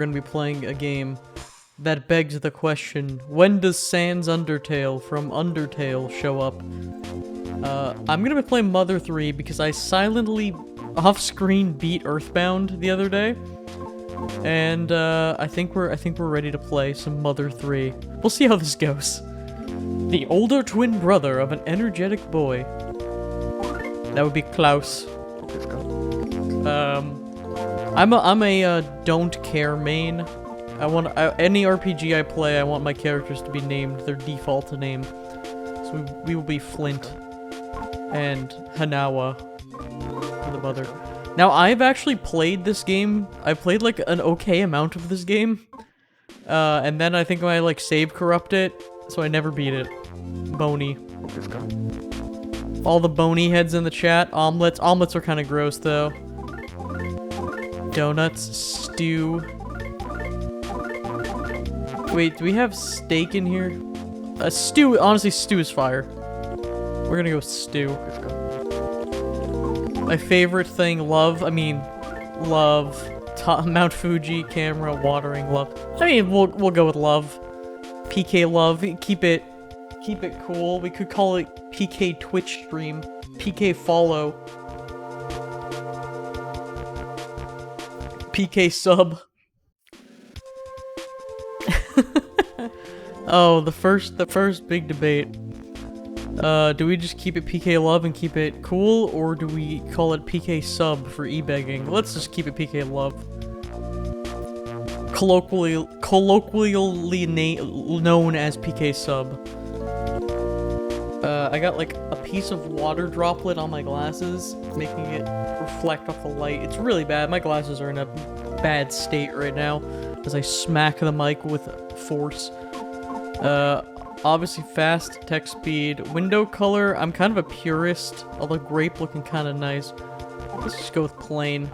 we're gonna be playing a game that begs the question, when does Sans Undertale from Undertale show up? I'm gonna be playing Mother 3 because I silently off-screen beat Earthbound the other day. And I think we're ready to play some Mother 3. We'll see how this goes. The older twin brother of an energetic boy. That would be Klaus. I'm a don't care main. Any RPG I play, I want my characters to be named their default name. So we will be Flint and Hanawa for the mother. Now, I've actually played this game. I played like an okay amount of this game. And then I think my like save corrupted, so I never beat it. Bony. All the bony heads in the chat. Omelets. Omelets are kind of gross though. Donuts. Stew. Wait, do we have steak in here? Stew. Honestly, stew is fire. We're gonna go with stew. My favorite thing, love. Mount Fuji, camera, watering, love. I mean, we'll go with love. PK love. Keep it cool. We could call it PK Twitch stream. PK follow. PK sub. Oh, the first big debate. Do we just keep it PK love and keep it cool, or do we call it PK sub for e-begging? Let's just keep it PK love. Colloquially known as PK sub. I got like a piece of water droplet on my glasses, making it reflect off the light. It's really bad. My glasses are in a bad state right now as I smack the mic with force. Obviously fast, text speed, window color. I'm kind of a purist, although grape looking kind of nice. Let's just go with plain.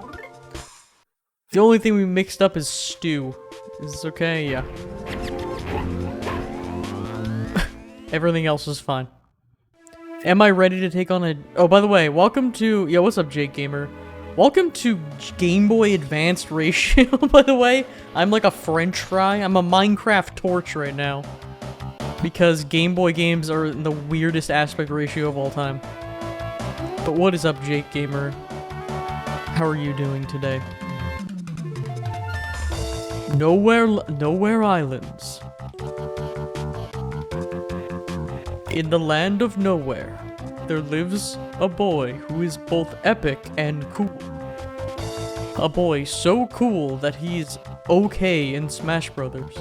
The only thing we mixed up is stew. Is this okay? Yeah. Everything else is fine. Am I ready to take on a... Oh, by the way, welcome to... Yo, what's up, Jake Gamer? Welcome to Game Boy Advanced Ratio, by the way. I'm like a french fry. I'm a Minecraft torch right now. Because Game Boy games are in the weirdest aspect ratio of all time. But what is up, Jake Gamer? How are you doing today? Nowhere Islands. In the land of nowhere, there lives a boy who is both epic and cool. A boy so cool that he's okay in Smash Brothers.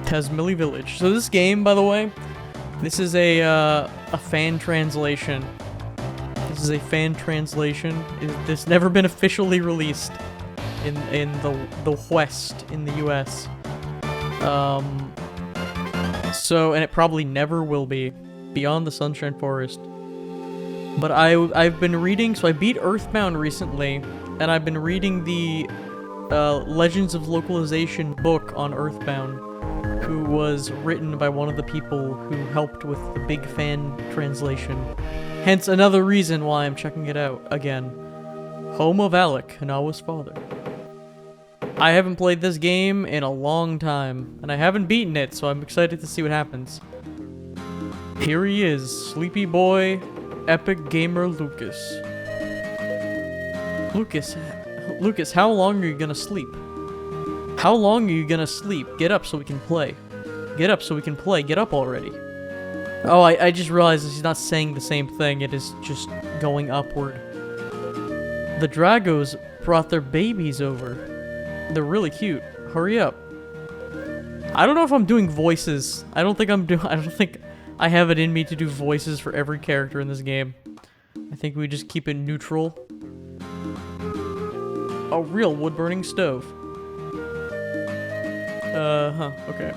Tazmily Village. So this game, by the way, this is a fan translation. This is a fan translation. It's never been officially released in the West, in the US. So, and it probably never will be. Beyond the Sunshine Forest. But I've been reading, so I beat Earthbound recently, and I've been reading the Legends of Localization book on Earthbound, who was written by one of the people who helped with the big fan translation. Hence another reason why I'm checking it out again. Home of Alec, Hanawa's father. I haven't played this game in a long time, and I haven't beaten it, so I'm excited to see what happens. Here he is, sleepy boy, epic gamer Lucas. Lucas, how long are you gonna sleep? How long are you gonna sleep? Get up so we can play. Get up so we can play. Get up already. Oh, I just realized he's not saying the same thing. It is just going upward. The Dragos brought their babies over. They're really cute. Hurry up. I don't know if I'm doing voices. I don't think I have it in me to do voices for every character in this game. I think we just keep it neutral. A real wood-burning stove. Okay.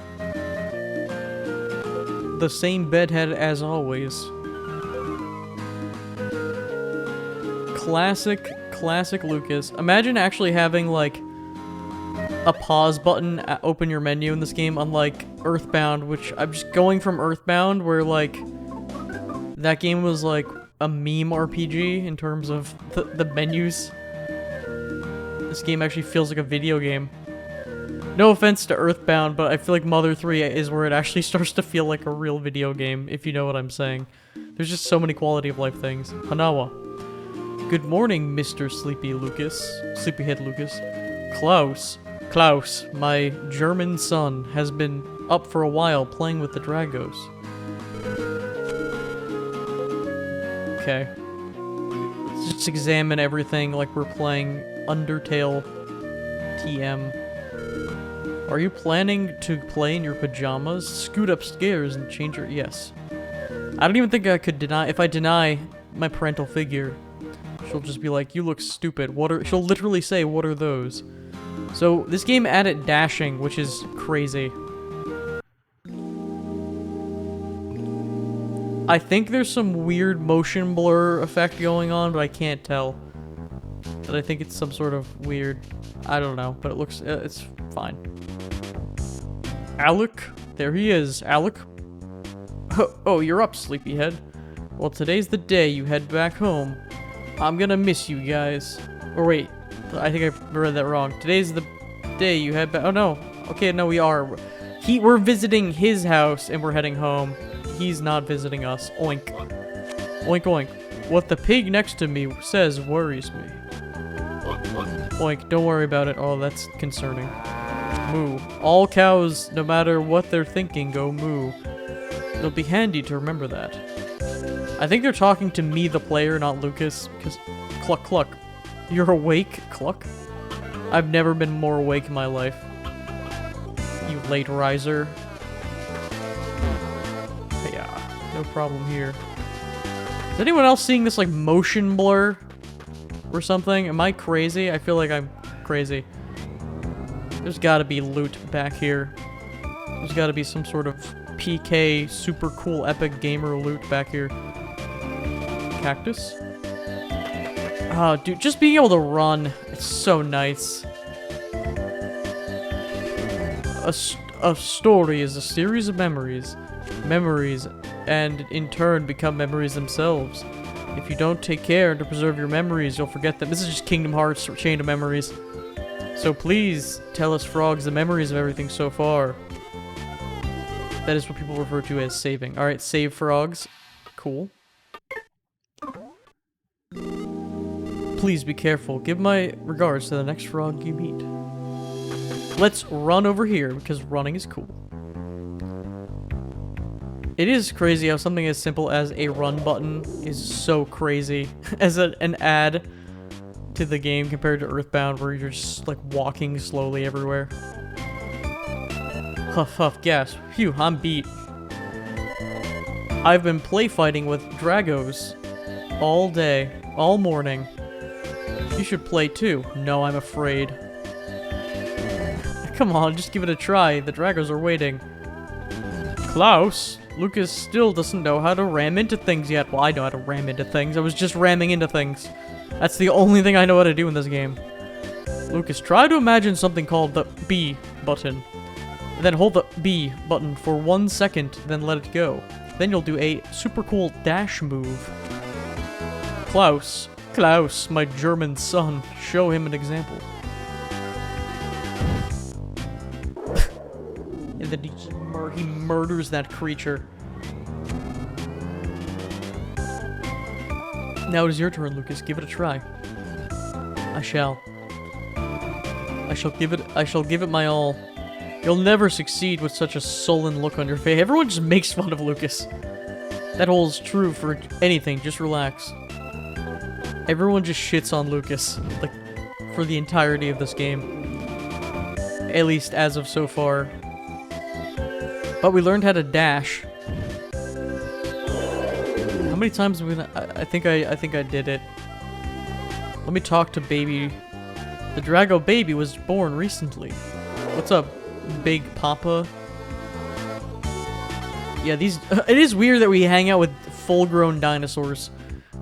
The same bedhead as always. Classic Lucas. Imagine actually having, like, a pause button open your menu in this game, unlike Earthbound, which I'm just going from Earthbound, where, like, that game was, like, a meme RPG in terms of the menus. This game actually feels like a video game. No offense to Earthbound, but I feel like Mother 3 is where it actually starts to feel like a real video game, if you know what I'm saying. There's just so many quality of life things. Hanawa. Good morning, Mr. Sleepyhead Lucas. Klaus, my German son, has been up for a while playing with the Dragos. Okay. Let's just examine everything like we're playing Undertale TM. Are you planning to play in your pajamas? Scoot upstairs and change your... Yes. I don't even think I could deny... If I deny my parental figure, she'll just be like, you look stupid. She'll literally say, what are those? So, this game added dashing, which is crazy. I think there's some weird motion blur effect going on, but I can't tell. But I think it's some sort of weird... I don't know, but it looks... it's fine. Alec? There he is. Alec? Oh, you're up, sleepyhead. Well, today's the day you head back home. I'm gonna miss you guys. Or wait, I think I read that wrong. Today's the day you head back... Oh, no. Okay, no, we are. We're visiting his house, and we're heading home. He's not visiting us. Oink. Oink, oink. What the pig next to me says worries me. Oink, don't worry about it. Oh, that's concerning. Moo. All cows, no matter what they're thinking, go moo. It'll be handy to remember that. I think they're talking to me, the player, not Lucas, because... Cluck, cluck. You're awake, Cluck? I've never been more awake in my life. You late riser. Yeah, no problem here. Is anyone else seeing this, like, motion blur? Or something? Am I crazy? I feel like I'm crazy. There's gotta be loot back here. There's gotta be some sort of PK super cool epic gamer loot back here. Cactus? Oh, dude, just being able to run, it's so nice. A story is a series of memories. Memories, and in turn become memories themselves. If you don't take care to preserve your memories, you'll forget them. This is just Kingdom Hearts Chain of Memories. So please tell us, frogs, the memories of everything so far. That is what people refer to as saving. Alright, save frogs. Cool. Please be careful. Give my regards to the next frog you meet. Let's run over here, because running is cool. It is crazy how something as simple as a run button is so crazy as an add to the game compared to Earthbound, where you're just, like, walking slowly everywhere. Huff, huff, gasp. Phew, I'm beat. I've been play fighting with Dragos all day, all morning. You should play too. No, I'm afraid. Come on, just give it a try. The Dragos are waiting. Klaus? Lucas still doesn't know how to ram into things yet. Well, I know how to ram into things. I was just ramming into things. That's the only thing I know how to do in this game. Lucas, try to imagine something called the B button. And then hold the B button for 1 second, then let it go. Then you'll do a super cool dash move. Klaus, my German son. Show him an example. And then he murders that creature. Now it is your turn, Lucas. Give it a try. I shall give it my all. You'll never succeed with such a sullen look on your face. Everyone just makes fun of Lucas. That holds true for anything. Just relax. Everyone just shits on Lucas, like, for the entirety of this game. At least as of so far. But we learned how to dash. How many times have we... I think I did it. Let me talk to baby. The Drago baby was born recently. What's up, Big Papa? Yeah, these... it is weird that we hang out with full-grown dinosaurs.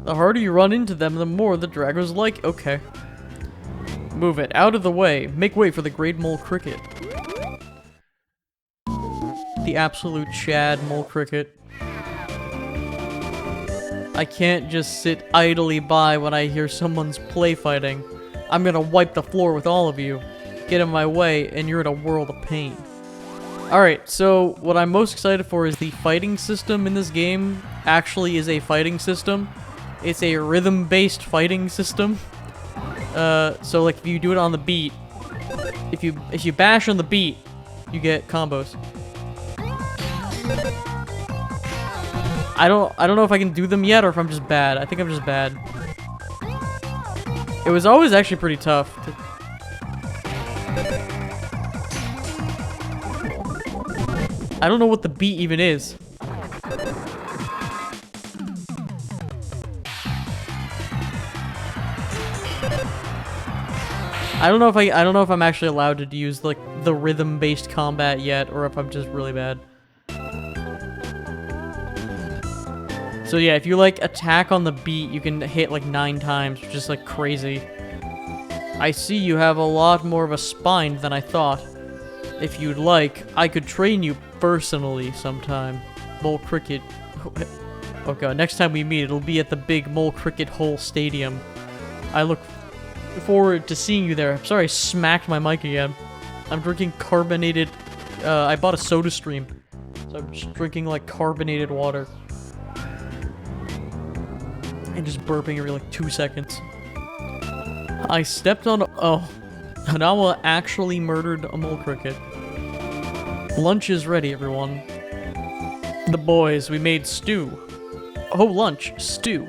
The harder you run into them, the more the Dragos like. Okay. Move it. Out of the way. Make way for the Great Mole Cricket. The absolute Chad Mole Cricket. I can't just sit idly by when I hear someone's play fighting. I'm gonna wipe the floor with all of you. Get in my way, and you're in a world of pain. Alright, so what I'm most excited for is the fighting system in this game actually is a fighting system. It's a rhythm-based fighting system. So like if you do it on the beat, if you bash on the beat, you get combos. I don't know if I can do them yet or if I'm just bad. I think I'm just bad. It was always actually pretty tough. I don't know what the beat even is. I don't know if I'm actually allowed to use like the rhythm-based combat yet, or if I'm just really bad. So yeah, if you like attack on the beat, you can hit like 9 times, which is like crazy. I see you have a lot more of a spine than I thought. If you'd like, I could train you personally sometime. Mole Cricket. Oh god, next time we meet, it'll be at the big Mole Cricket Hole Stadium. I look forward to seeing you there. I'm sorry I smacked my mic again. I'm drinking carbonated... I bought a soda stream. So I'm just drinking like carbonated water. And just burping every like 2 seconds. I stepped on... Oh. Hanawa actually murdered a mole cricket. Lunch is ready, everyone. The boys, we made stew. Oh, lunch. Stew.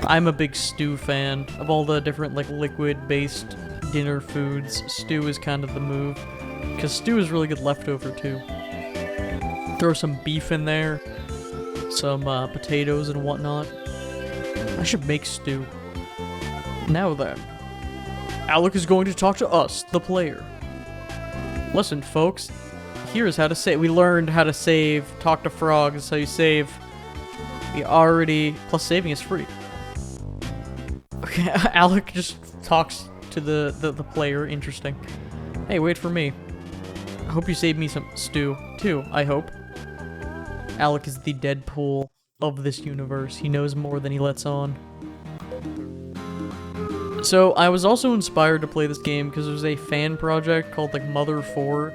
I'm a big stew fan. Of all the different, like, liquid-based dinner foods, stew is kind of the move. Because stew is really good leftover, too. Throw some beef in there. Some, potatoes and whatnot. I should make stew. Now then. Alec is going to talk to us, the player. Listen, folks. Here's how to save. We learned how to save. Talk to frogs. How you save. We already... Plus saving is free. Okay, Alec just talks to the player. Interesting. Hey, wait for me. I hope you saved me some stew, too, I hope. Alec is the Deadpool of this universe. He knows more than he lets on. So, I was also inspired to play this game because there's a fan project called, like, Mother 4,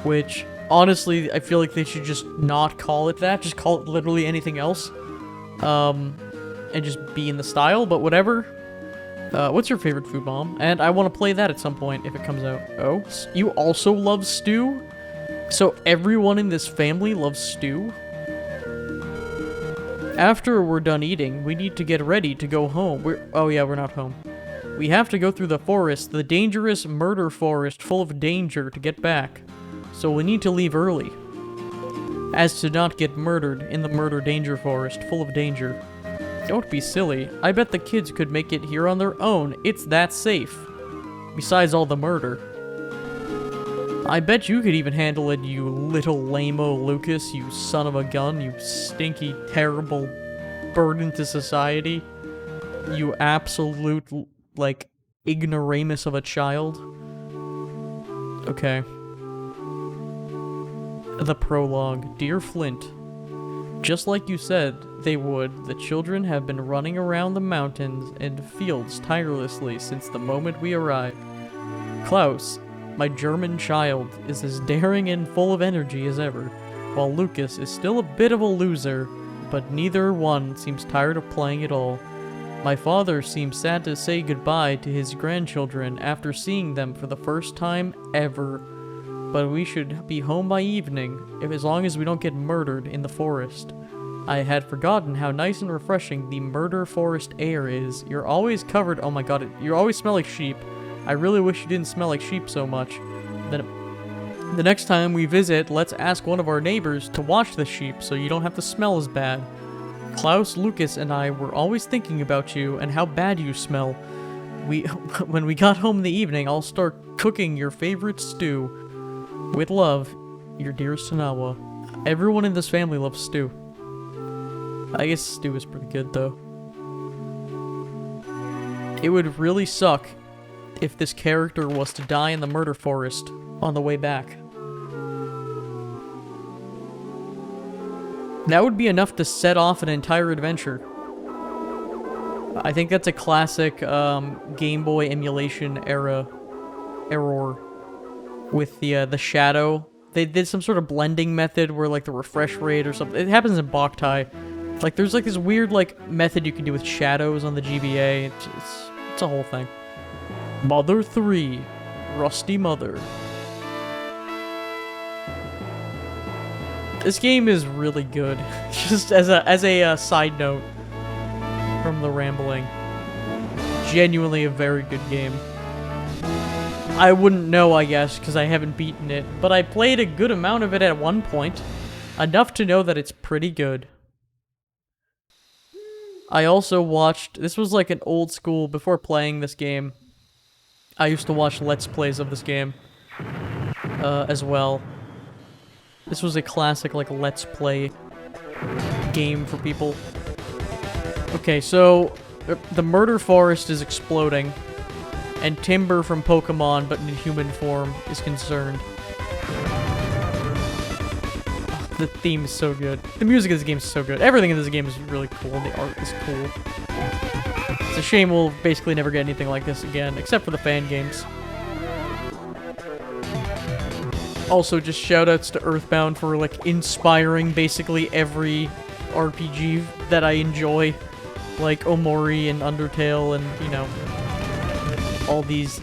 which, honestly, I feel like they should just not call it that. Just call it literally anything else. And just be in the style, but whatever. What's your favorite food, Mom? And I want to play that at some point if it comes out. Oh, you also love stew? So everyone in this family loves stew? After we're done eating, we need to get ready to go home. Oh yeah, we're not home. We have to go through the forest, the dangerous murder forest full of danger to get back. So we need to leave early. As to not get murdered in the murder danger forest full of danger. Don't be silly. I bet the kids could make it here on their own. It's that safe. Besides all the murder. I bet you could even handle it, you little lame-o Lucas, you son of a gun, you stinky, terrible burden to society. You absolute, like, ignoramus of a child. Okay. The prologue. Dear Flint, just like you said they would, the children have been running around the mountains and fields tirelessly since the moment we arrived. Klaus, my German child, is as daring and full of energy as ever, while Lucas is still a bit of a loser, but neither one seems tired of playing at all. My father seems sad to say goodbye to his grandchildren after seeing them for the first time ever. But we should be home by evening, as long as we don't get murdered in the forest. I had forgotten how nice and refreshing the murder forest air is. You're always covered— oh my god, you always smell like sheep. I really wish you didn't smell like sheep so much. Then, the next time we visit, let's ask one of our neighbors to watch the sheep so you don't have to smell as bad. Klaus, Lucas, and I were always thinking about you and how bad you smell. When we got home in the evening, I'll start cooking your favorite stew. With love, your dearest Hanawa. Everyone in this family loves stew. I guess stew is pretty good, though. It would really suck if this character was to die in the murder forest on the way back. That would be enough to set off an entire adventure. I think that's a classic Game Boy emulation error with the shadow. They did some sort of blending method where like the refresh rate or something. It happens in Boktai. Like there's like this weird like method you can do with shadows on the GBA. It's a whole thing. Mother 3, Rusty Mother. This game is really good. Just as a side note from the rambling. Genuinely a very good game. I wouldn't know, I guess, because I haven't beaten it, but I played a good amount of it at one point. Enough to know that it's pretty good. I also watched... This was like an old school... Before playing this game, I used to watch Let's Plays of this game. As well. This was a classic, like, Let's Play game for people. Okay, so... The murder forest is exploding. And Timber from Pokemon, but in human form, is concerned. Oh, the theme is so good. The music of this game is so good. Everything in this game is really cool, and the art is cool. It's a shame we'll basically never get anything like this again, except for the fan games. Also, just shoutouts to Earthbound for, like, inspiring basically every RPG that I enjoy. Like Omori and Undertale and, you know...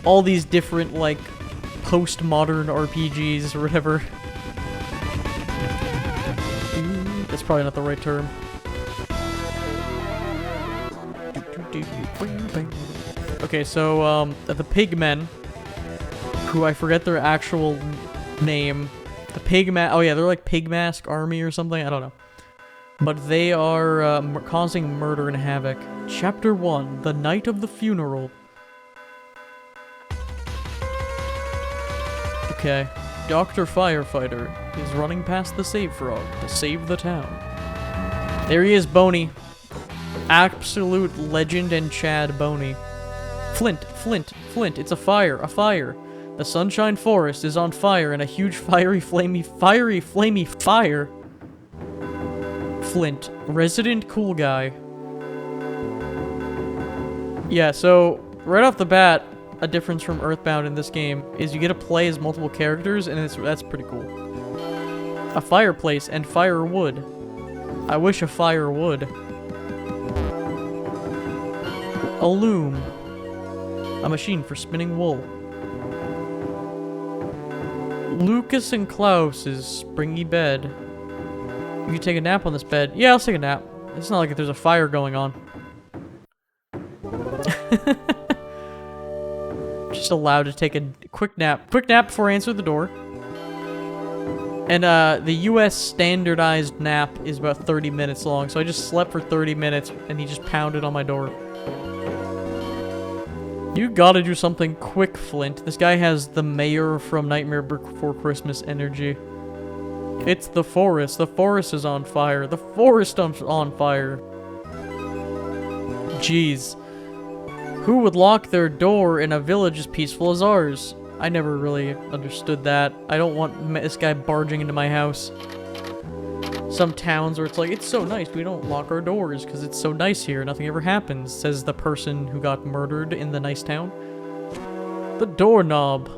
all these different, like, postmodern RPGs or whatever. That's probably not the right term. Okay, so, the Pigmen, who I forget their actual name. The Pigma- oh yeah, they're like Pigmask Army or something, I don't know. But they are, causing murder and havoc. Chapter 1, The Night of the Funeral. Okay. Dr. Firefighter is running past the Save Frog to save the town. There he is, Boney. Absolute legend and Chad Boney. Flint, Flint, Flint, it's a fire, a fire. The Sunshine Forest is on fire in a huge fiery flamey fire. Flint, resident cool guy. Yeah, so, right off the bat, a difference from Earthbound in this game is you get to play as multiple characters, and that's pretty cool. A fireplace and firewood. I wish a fire would. A loom. A machine for spinning wool. Lucas and Klaus's springy bed. You can take a nap on this bed. Yeah, I'll take a nap. It's not like there's a fire going on. Just allowed to take a quick nap. Quick nap before I answer the door. And, the US standardized nap is about 30 minutes long, so I just slept for 30 minutes, and he just pounded on my door. You gotta do something quick, Flint. This guy has the mayor from Nightmare Before Christmas energy. It's the forest. The forest is on fire. The forest is on fire. Jeez. Who would lock their door in a village as peaceful as ours? I never really understood that. I don't want this guy barging into my house. Some towns where it's like, it's so nice, we don't lock our doors because it's so nice here, nothing ever happens, says the person who got murdered in the nice town. The doorknob.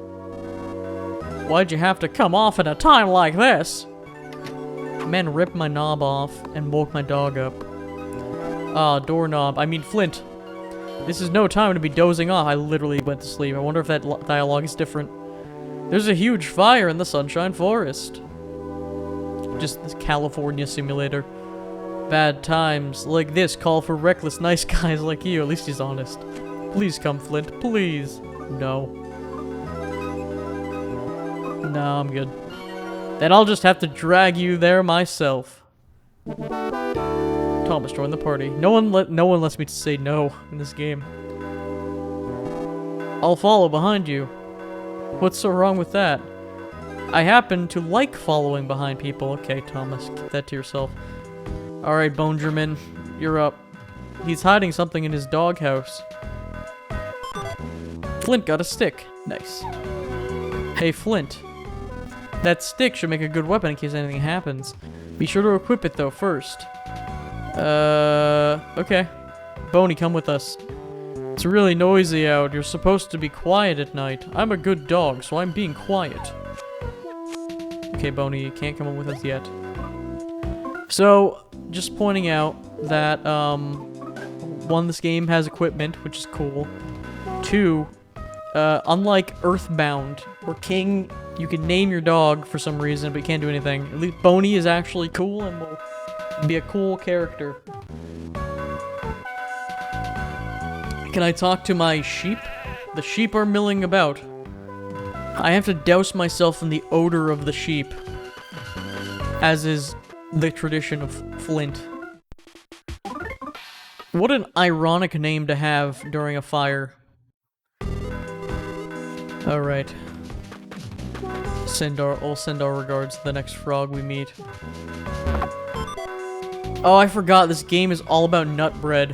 Why'd you have to come off at a time like this? Man ripped my knob off and woke my dog up. Ah, doorknob. I mean, Flint. This is no time to be dozing off. I literally went to sleep. I wonder if that dialogue is different. There's a huge fire in the Sunshine Forest. Just this California simulator. Bad times like this call for reckless nice guys like you. At least he's honest. Please come, Flint. Please. No. No, I'm good. Then I'll just have to drag you there myself. Thomas joined the party. No one lets me say no in this game. I'll follow behind you. What's so wrong with that? I happen to like following behind people. Okay, Thomas, keep that to yourself. Alright, Bonegerman, you're up. He's hiding something in his doghouse. Flint got a stick. Nice. Hey, Flint. That stick should make a good weapon in case anything happens. Be sure to equip it, though, first. Okay. Boney, come with us. It's really noisy out. You're supposed to be quiet at night. I'm a good dog, so I'm being quiet. Okay, Boney, you can't come with us yet. So, just pointing out that, one, this game has equipment, which is cool. Two, unlike Earthbound, where King, you can name your dog for some reason, but you can't do anything. At least Boney is actually cool and will be a cool character. Can I talk to my sheep? The sheep are milling about. I have to douse myself in the odor of the sheep, as is the tradition of Flint. What an ironic name to have during a fire. Alright. We'll send our regards to the next frog we meet. Oh, I forgot, this game is all about nut bread.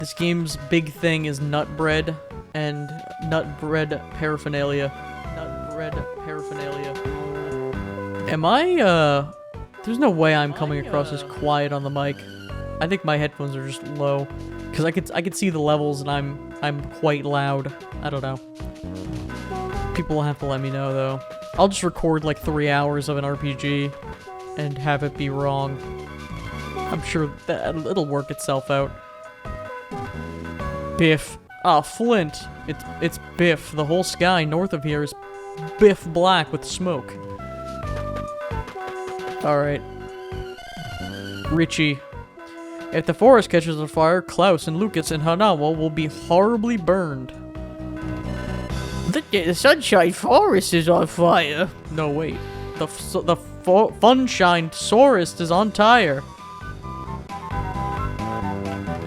This game's big thing is nut bread and nut bread paraphernalia. Nut bread paraphernalia. Am I, there's no way I'm coming across as quiet on the mic. I think my headphones are just low. Because I could see the levels and I'm quite loud. I don't know. People will have to let me know, though. I'll just record like 3 hours of an RPG and have it be wrong. I'm sure that it'll work itself out. Biff. Ah, Flint. It's Biff. The whole sky north of here is Biff black with smoke. Alright. Richie. If the forest catches on fire, Klaus and Lucas and Hanawa will be horribly burned. The Sunshine Forest is on fire. No, wait. The Funshine Forest is on fire.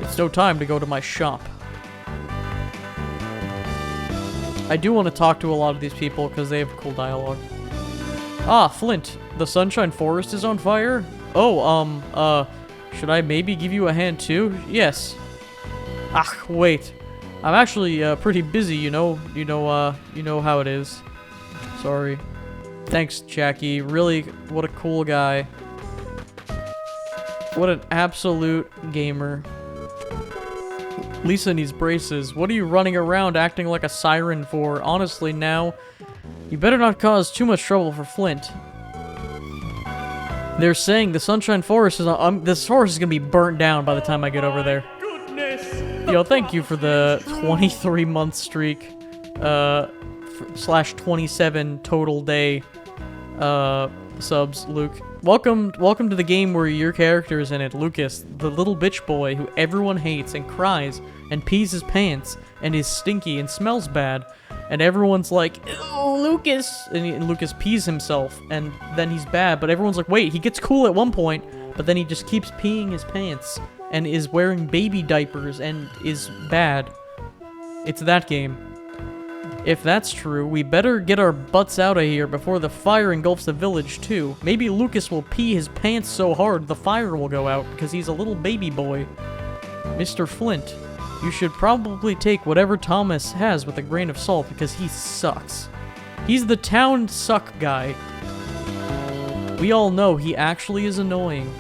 It's no time to go to my shop. I do want to talk to a lot of these people because they have cool dialogue. Ah, Flint. The Sunshine Forest is on fire? Oh, should I maybe give you a hand too? Yes. Ah, wait. I'm actually, pretty busy, you know how it is. Sorry. Thanks, Jackie. Really, what a cool guy. What an absolute gamer. Lisa needs braces. What are you running around acting like a siren for? Honestly, now, you better not cause too much trouble for Flint. They're saying the Sunshine Forest is on, this forest is gonna be burnt down by the time I get over there. Goodness. Yo, thank you for the 23-month streak, slash 27 total day, subs, Luke. Welcome to the game where your character is in it, Lucas, the little bitch boy who everyone hates and cries and pees his pants and is stinky and smells bad. And everyone's like, oh, Lucas! And Lucas pees himself, and then he's bad, but everyone's like, wait, he gets cool at one point, but then he just keeps peeing his pants, and is wearing baby diapers, and is bad. It's that game. If that's true, we better get our butts out of here before the fire engulfs the village, too. Maybe Lucas will pee his pants so hard the fire will go out, because he's a little baby boy. Mr. Flint. You should probably take whatever Thomas has with a grain of salt because he sucks. He's the town suck guy. We all know he actually is annoying.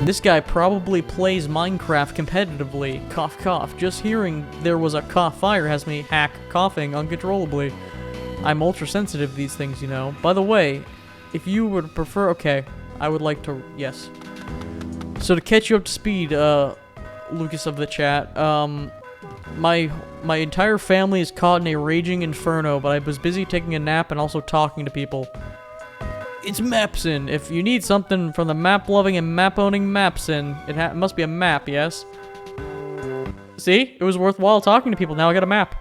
This guy probably plays Minecraft competitively. Cough cough. Just hearing there was a cough fire has me coughing uncontrollably. I'm ultra sensitive to these things, you know. By the way, if you would prefer, okay, I would like to, yes. So to catch you up to speed, Lucas of the chat, my entire family is caught in a raging inferno, but I was busy taking a nap and also talking to people. It's Mapson. If you need something from the map-loving and map-owning Mapson, it must be a map, yes? See? It was worthwhile talking to people. Now I got a map.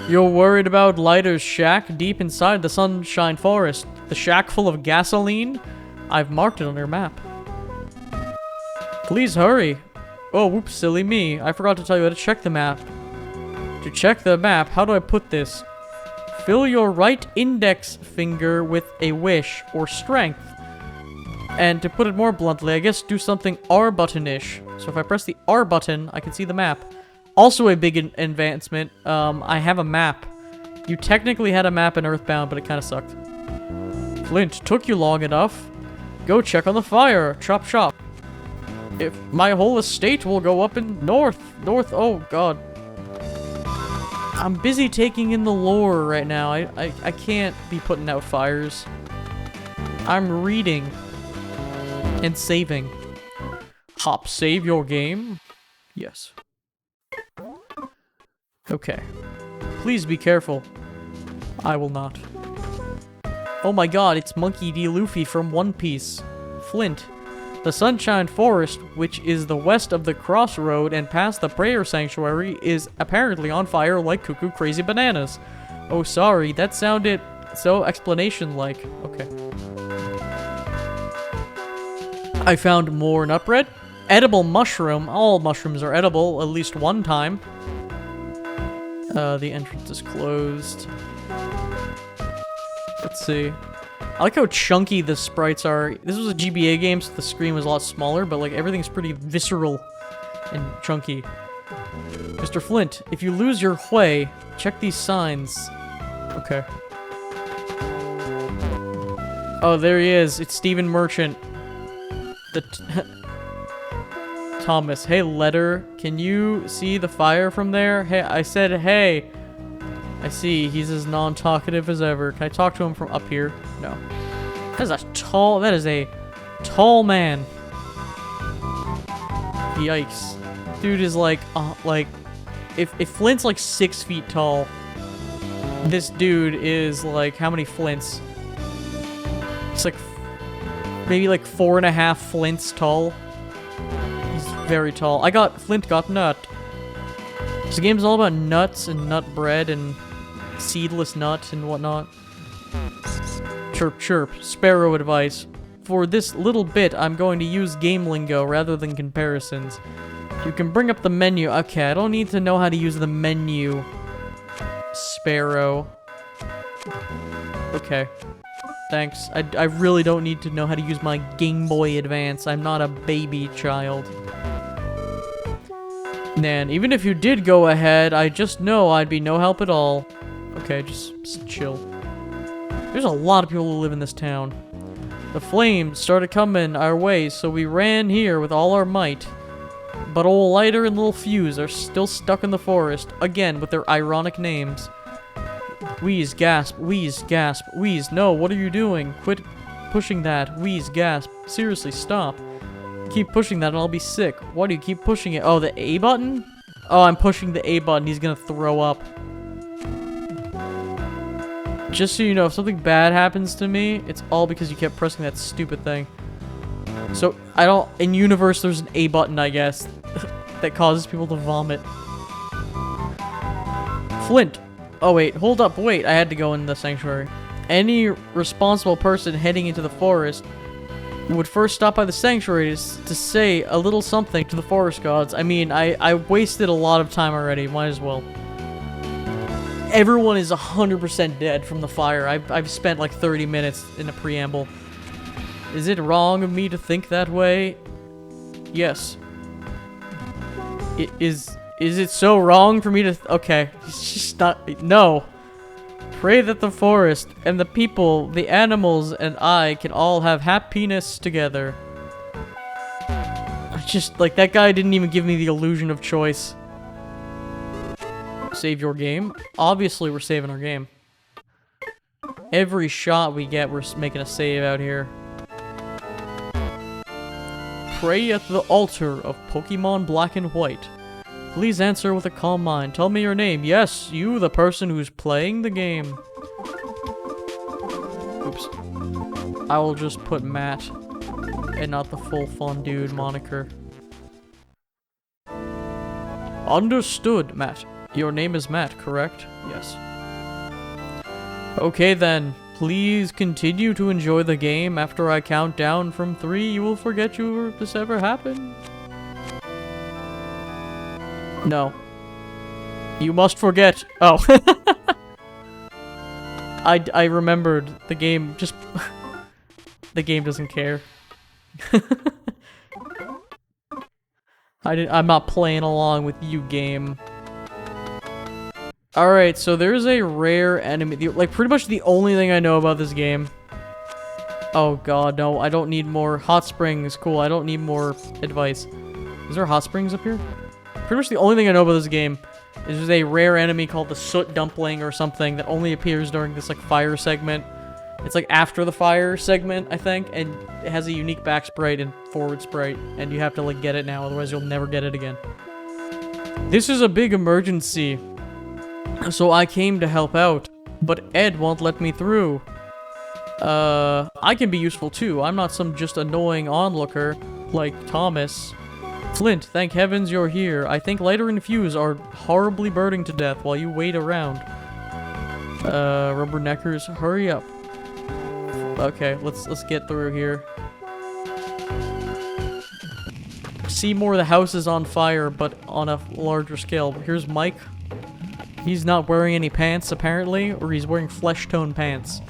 You're worried about Lighter's shack deep inside the Sunshine Forest. The shack full of gasoline? I've marked it on your map. Please hurry. Oh, whoops, silly me. I forgot to tell you how to check the map. To check the map, how do I put this? Fill your right index finger with a wish or strength. And to put it more bluntly, I guess do something R button-ish. So if I press the R button, I can see the map. Also a big advancement, I have a map. You technically had a map in Earthbound, but it kind of sucked. Flint, took you long enough. Go check on the fire. Chop chop. If my whole estate will go up in north, oh god. I'm busy taking in the lore right now. I can't be putting out fires. I'm reading and saving. Hop, save your game? Yes. Okay. Please be careful. I will not. Oh my god, it's Monkey D. Luffy from One Piece. Flint. The Sunshine Forest, which is the west of the crossroad and past the prayer sanctuary, is apparently on fire like cuckoo crazy bananas. Oh, sorry, that sounded so explanation-like. Okay. I found more nut bread. Edible mushroom. All mushrooms are edible at least one time. The entrance is closed. Let's see. I like how chunky the sprites are. This was a GBA game, so the screen was a lot smaller, but like everything's pretty visceral and chunky. Mr. Flint, if you lose your way, check these signs. Okay. Oh, there he is. It's Stephen Merchant. Thomas. Hey, letter. Can you see the fire from there? Hey, I said hey. I see. He's as non-talkative as ever. Can I talk to him from up here? No. That is a tall man. Yikes. Dude is like, if Flint's like 6 feet tall, this dude is like, how many Flints? It's like, maybe like 4.5 Flints tall. He's very tall. Flint got nut. This game's all about nuts and nut bread and seedless nuts and whatnot. Chirp chirp. Sparrow advice. For this little bit, I'm going to use game lingo rather than comparisons. You can bring up the menu. Okay, I don't need to know how to use the menu. Sparrow. Okay. Thanks. I really don't need to know how to use my Game Boy Advance. I'm not a baby child. Man, even if you did go ahead, I just know I'd be no help at all. Okay, just chill. There's a lot of people who live in this town. The flames started coming our way, so we ran here with all our might. But old Lighter and Little Fuse are still stuck in the forest, again with their ironic names. Wheeze, gasp, wheeze, gasp, wheeze, no, what are you doing? Quit pushing that, wheeze, gasp, seriously, stop. Keep pushing that and I'll be sick. Why do you keep pushing it? Oh, the A button? Oh, I'm pushing the A button, he's gonna throw up. Just so you know, if something bad happens to me, it's all because you kept pressing that stupid thing. So, in universe, there's an A button, I guess, that causes people to vomit. Flint. Oh, wait, hold up, wait, I had to go in the sanctuary. Any responsible person heading into the forest would first stop by the sanctuary to say a little something to the forest gods. I mean, I wasted a lot of time already, might as well. Everyone is 100% dead from the fire. I've spent like 30 minutes in a preamble. Is it wrong of me to think that way? Yes. Is it so wrong for me to... Okay, just not... No. Pray that the forest and the people, the animals, and I can all have happiness together. I just... Like, that guy didn't even give me the illusion of choice. Save your game? Obviously, we're saving our game. Every shot we get, we're making a save out here. Pray at the altar of Pokemon Black and White. Please answer with a calm mind. Tell me your name. Yes, you, the person who's playing the game. Oops. I will just put Matt and not the full fun dude moniker. Understood, Matt. Your name is Matt, correct? Yes. Okay then. Please continue to enjoy the game. After I count down from 3, you will forget this ever happened. No. You must forget. Oh. I remembered. The game just... The game doesn't care. I'm not playing along with you, game. Alright, so there's a rare enemy. Like, pretty much the only thing I know about this game Oh god, no, I don't need more hot springs. Cool, I don't need more advice. Is there hot springs up here? Pretty much the only thing I know about this game is there's a rare enemy called the Soot Dumpling or something that only appears during this, like, fire segment. It's, like, after the fire segment, I think, and it has a unique back sprite and forward sprite, and you have to, like, get it now, otherwise you'll never get it again. This is a big emergency, so I came to help out, but Ed won't let me through. I can be useful too. I'm not some just annoying onlooker like Thomas. Flint, thank heavens you're here. I think Lighter and Fuse are horribly burning to death while you wait around. Rubberneckers, hurry up. Okay, let's get through here. Seymour, the house is on fire, but on a larger scale. Here's Mike. He's not wearing any pants, apparently, or he's wearing flesh-tone pants.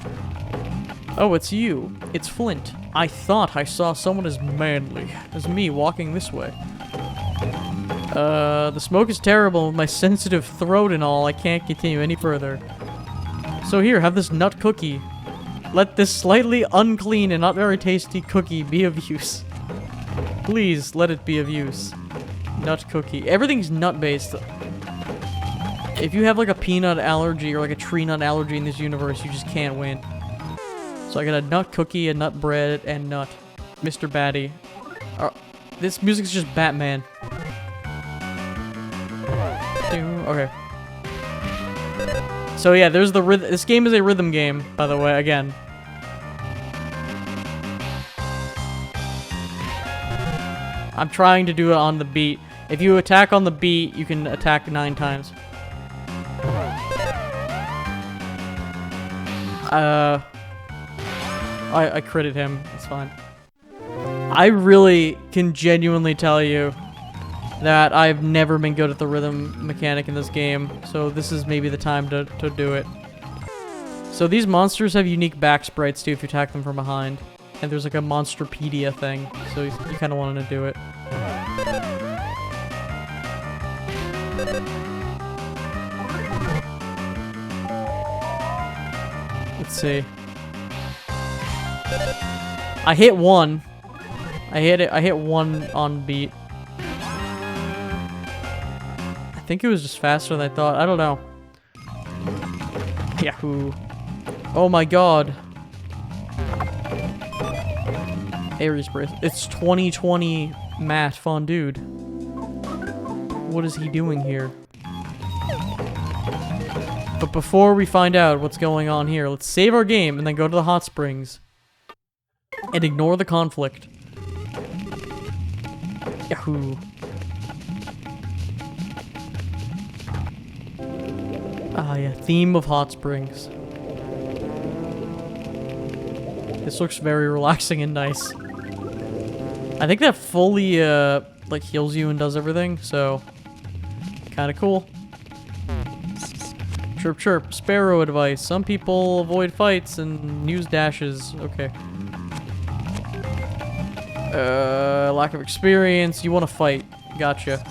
Oh, it's you. It's Flint. I thought I saw someone as manly as me walking this way. The smoke is terrible. With my sensitive throat and all, I can't continue any further. So here, have this nut cookie. Let this slightly unclean and not very tasty cookie be of use. Please, let it be of use. Nut cookie. Everything's nut-based. If you have, like, a peanut allergy or, like, a tree nut allergy in this universe, you just can't win. So I got a nut cookie, a nut bread, and nut. Mr. Batty. This music's just Batman. Okay. So yeah, there's the rhythm. This game is a rhythm game, by the way, again. I'm trying to do it on the beat. If you attack on the beat, you can attack 9 times. I critted him. It's fine. I really can genuinely tell you that I've never been good at the rhythm mechanic in this game, so this is maybe the time to do it. So these monsters have unique back sprites too if you attack them from behind. And there's like a Monstropedia thing, so you kind of wanted to do it. Let's see. I hit 1. I hit 1 on beat. I think it was just faster than I thought. I don't know. Yahoo. Oh my god. Ares Brace. It's 2020 Matt Fondude. What is he doing here? But before we find out what's going on here, let's save our game and then go to the hot springs. And ignore the conflict. Yahoo. Ah, yeah. Theme of hot springs. This looks very relaxing and nice. I think that fully, like, heals you and does everything, so... Kinda cool. Chirp chirp. Sparrow advice. Some people avoid fights and use dashes. Okay. Lack of experience. You want to fight. Gotcha.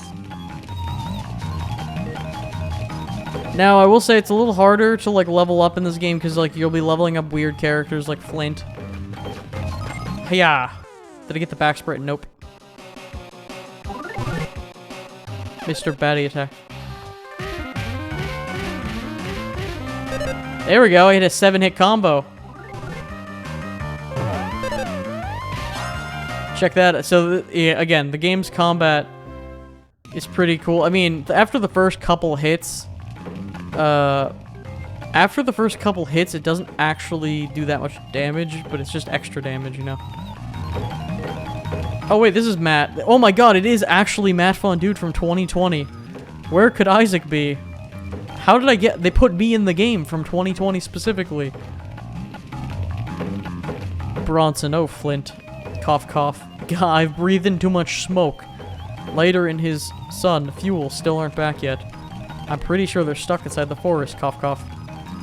Now, I will say it's a little harder to, like, level up in this game because, like, you'll be leveling up weird characters like Flint. Hiya! Did I get the back sprite? Nope. Mr. Batty attack. There we go, I hit a 7-hit combo. Check that. So, yeah, again, the game's combat is pretty cool. I mean, after the first couple hits, it doesn't actually do that much damage, but it's just extra damage, you know? Oh, wait, this is Matt. Oh my god, it is actually Matt Fondude from 2020. Where could Isaac be? How did I get... They put me in the game from 2020 specifically. Bronson, oh, Flint. Cough, cough. God, I've breathed in too much smoke. Lighter and his son, Fuel, still aren't back yet. I'm pretty sure they're stuck inside the forest. Cough, cough.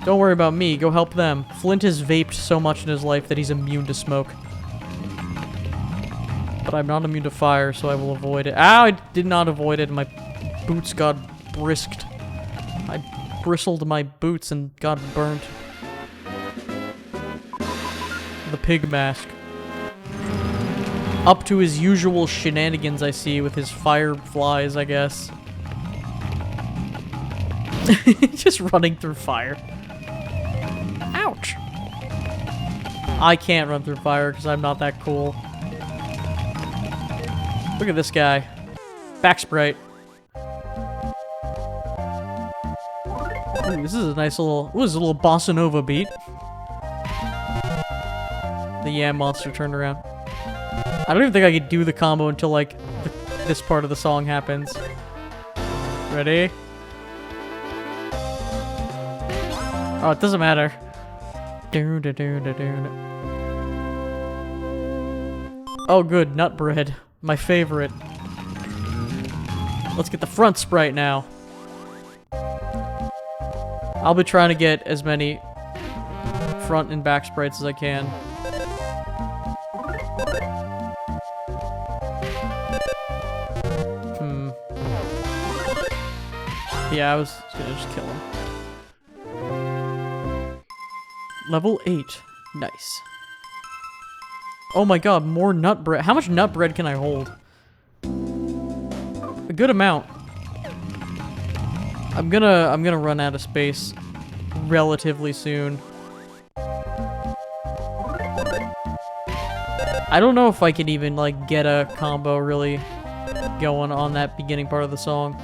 Don't worry about me. Go help them. Flint has vaped so much in his life that he's immune to smoke. But I'm not immune to fire, so I will avoid it. Ow! I did not avoid it. My boots got brisked. I bristled my boots and got burnt. the pig mask. Up to his usual shenanigans, I see, with his fireflies, I guess. Just running through fire. Ouch. I can't run through fire because I'm not that cool. Look at this guy. Back sprite. Ooh, this is a nice little... What is a little bossa nova beat? The yam monster turned around. I don't even think I could do the combo until, like, this part of the song happens. Ready? Oh, it doesn't matter. Oh, good. Nut bread. My favorite. Let's get the front sprite now. I'll be trying to get as many front and back sprites as I can. Yeah, I was gonna just kill him. Level 8. Nice. Oh my god, more nut bread. How much nut bread can I hold? A good amount. I'm gonna run out of space relatively soon. I don't know if I can even, like, get a combo really going on that beginning part of the song.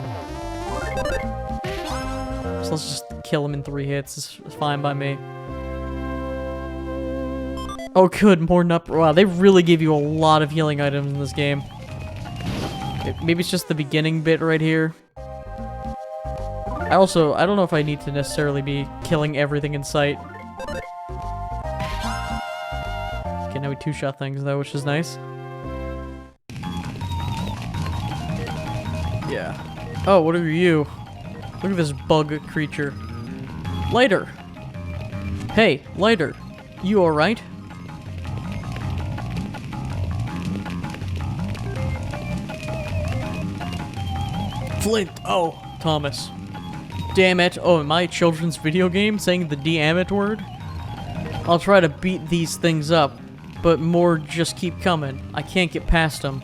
So let's just kill him in 3 hits. It's fine by me. Oh, good. More nut... Wow, they really give you a lot of healing items in this game. Maybe it's just the beginning bit right here. I don't know if I need to necessarily be killing everything in sight. Okay, now we two-shot things, though, which is nice. Yeah. Oh, what are you? Look at this bug creature. Lighter! Hey, Lighter. You alright? Flint! Oh, Thomas. Damn it. Oh, am I a children's video game saying the damn it word? I'll try to beat these things up, but more just keep coming. I can't get past them.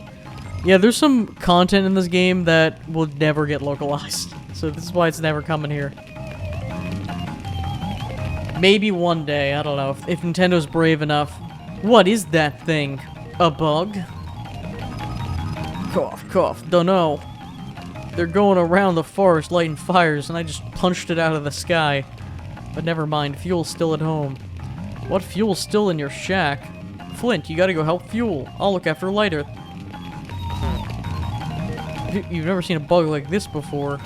Yeah, there's some content in this game that will never get localized. So this is why it's never coming here. Maybe one day, I don't know, if Nintendo's brave enough. What is that thing? A bug? Cough, cough, dunno. They're going around the forest lighting fires, and I just punched it out of the sky. But never mind, Fuel's still at home. What Fuel's still in your shack? Flint, you gotta go help Fuel. I'll look after Lighter. You've never seen a bug like this before.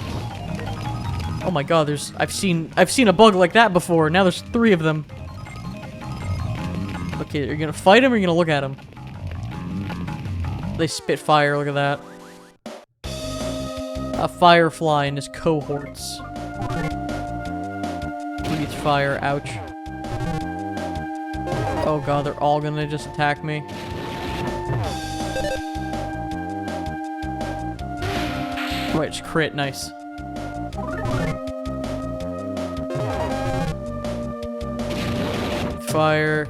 Oh my god, I've seen a bug like that before. Now there's 3 of them. Okay, you're gonna fight him or you're gonna look at him? They spit fire, look at that. A firefly and his cohorts. Breathe fire, ouch. Oh god, they're all gonna just attack me. Right, it's crit, nice. Fire.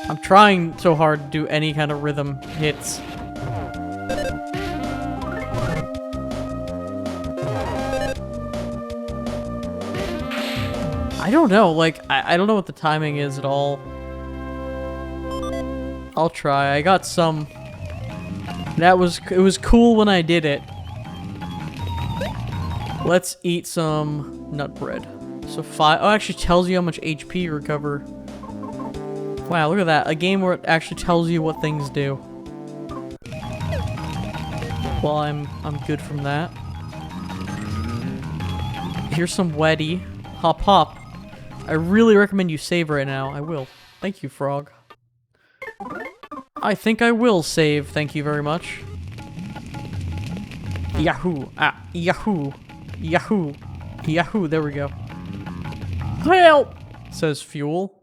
I'm trying so hard to do any kind of rhythm hits. I don't know, like, I don't know what the timing is at all. I'll try. I got some. It was cool when I did it. Let's eat some nut bread. So 5, oh, it actually tells you how much HP you recover. Wow, look at that. A game where it actually tells you what things do. Well, I'm good from that. Here's some Weddy. Hop hop. I really recommend you save right now. I will. Thank you, Frog. I think I will save. Thank you very much. Yahoo! Ah, Yahoo! Yahoo! Yahoo! There we go. Help! Says Fuel.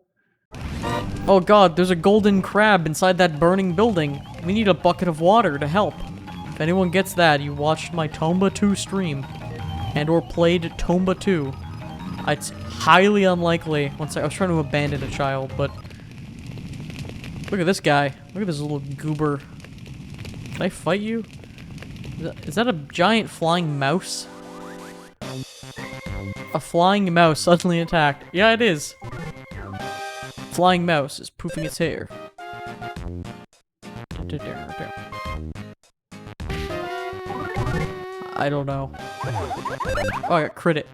Oh god, there's a golden crab inside that burning building. We need a bucket of water to help. If anyone gets that, you watched my Tomba 2 stream. And or played Tomba 2. It's highly unlikely. Once I was trying to abandon a child, but... Look at this guy. Look at this little goober. Can I fight you? Is that a giant flying mouse? A flying mouse suddenly attacked. Yeah, it is. Flying mouse is poofing its hair. I don't know. Oh, I got crit it.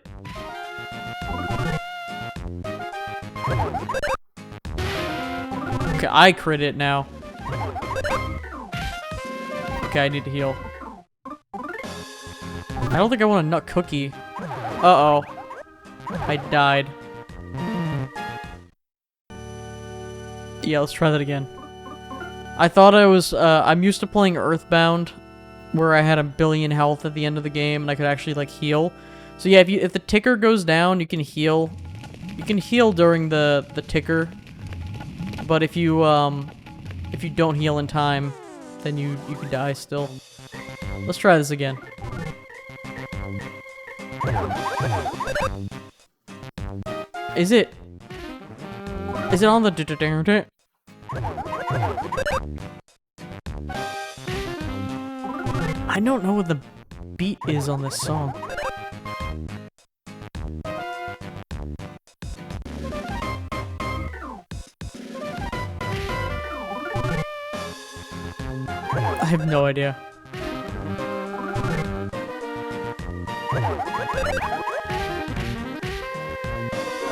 Okay, I crit it now. Okay, I need to heal. I don't think I want a nut cookie. Uh-oh. I died. Yeah, let's try that again. I thought I was, I'm used to playing Earthbound, where I had a billion health at the end of the game, and I could actually, like, heal. So yeah, if the ticker goes down, you can heal. You can heal during the ticker. But if you don't heal in time, then you could die still. Let's try this again. Is it on the I don't know what the beat is on this song. I have no idea.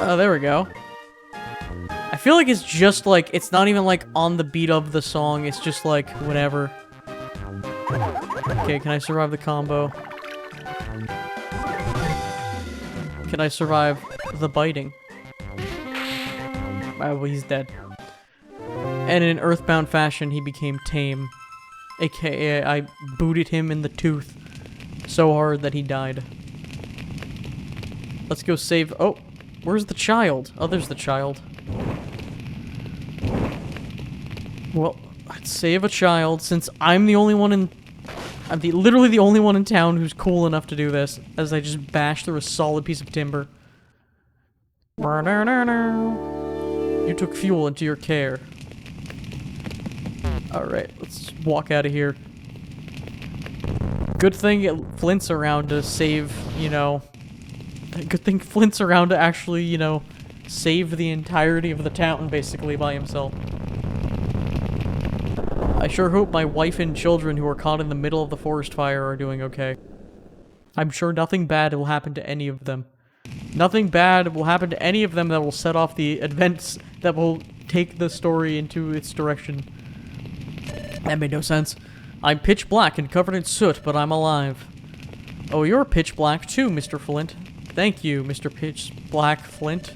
Oh, there we go. I feel like it's just like, it's not even like on the beat of the song, it's just like, whatever. Okay, can I survive the combo? Can I survive the biting? Oh, well, he's dead. And in Earthbound fashion, he became tame. AKA, I booted him in the tooth so hard that he died. Let's go save... Oh, where's the child? Oh, there's the child. Well, let's save a child, since I'm the only one in... I'm literally the only one in town who's cool enough to do this, as I just bash through a solid piece of timber. You took fuel into your care. Alright, let's walk out of here. Good thing Flint's around to save, you know... Good thing Flint's around to actually, you know, save the entirety of the town, basically, by himself. I sure hope my wife and children who are caught in the middle of the forest fire are doing okay. I'm sure nothing bad will happen to any of them. Nothing bad will happen to any of them that will set off the events that will take the story into its direction. That made no sense. I'm pitch black and covered in soot, but I'm alive. Oh, you're pitch black too, Mr. Flint. Thank you, Mr. Pitch Black Flint.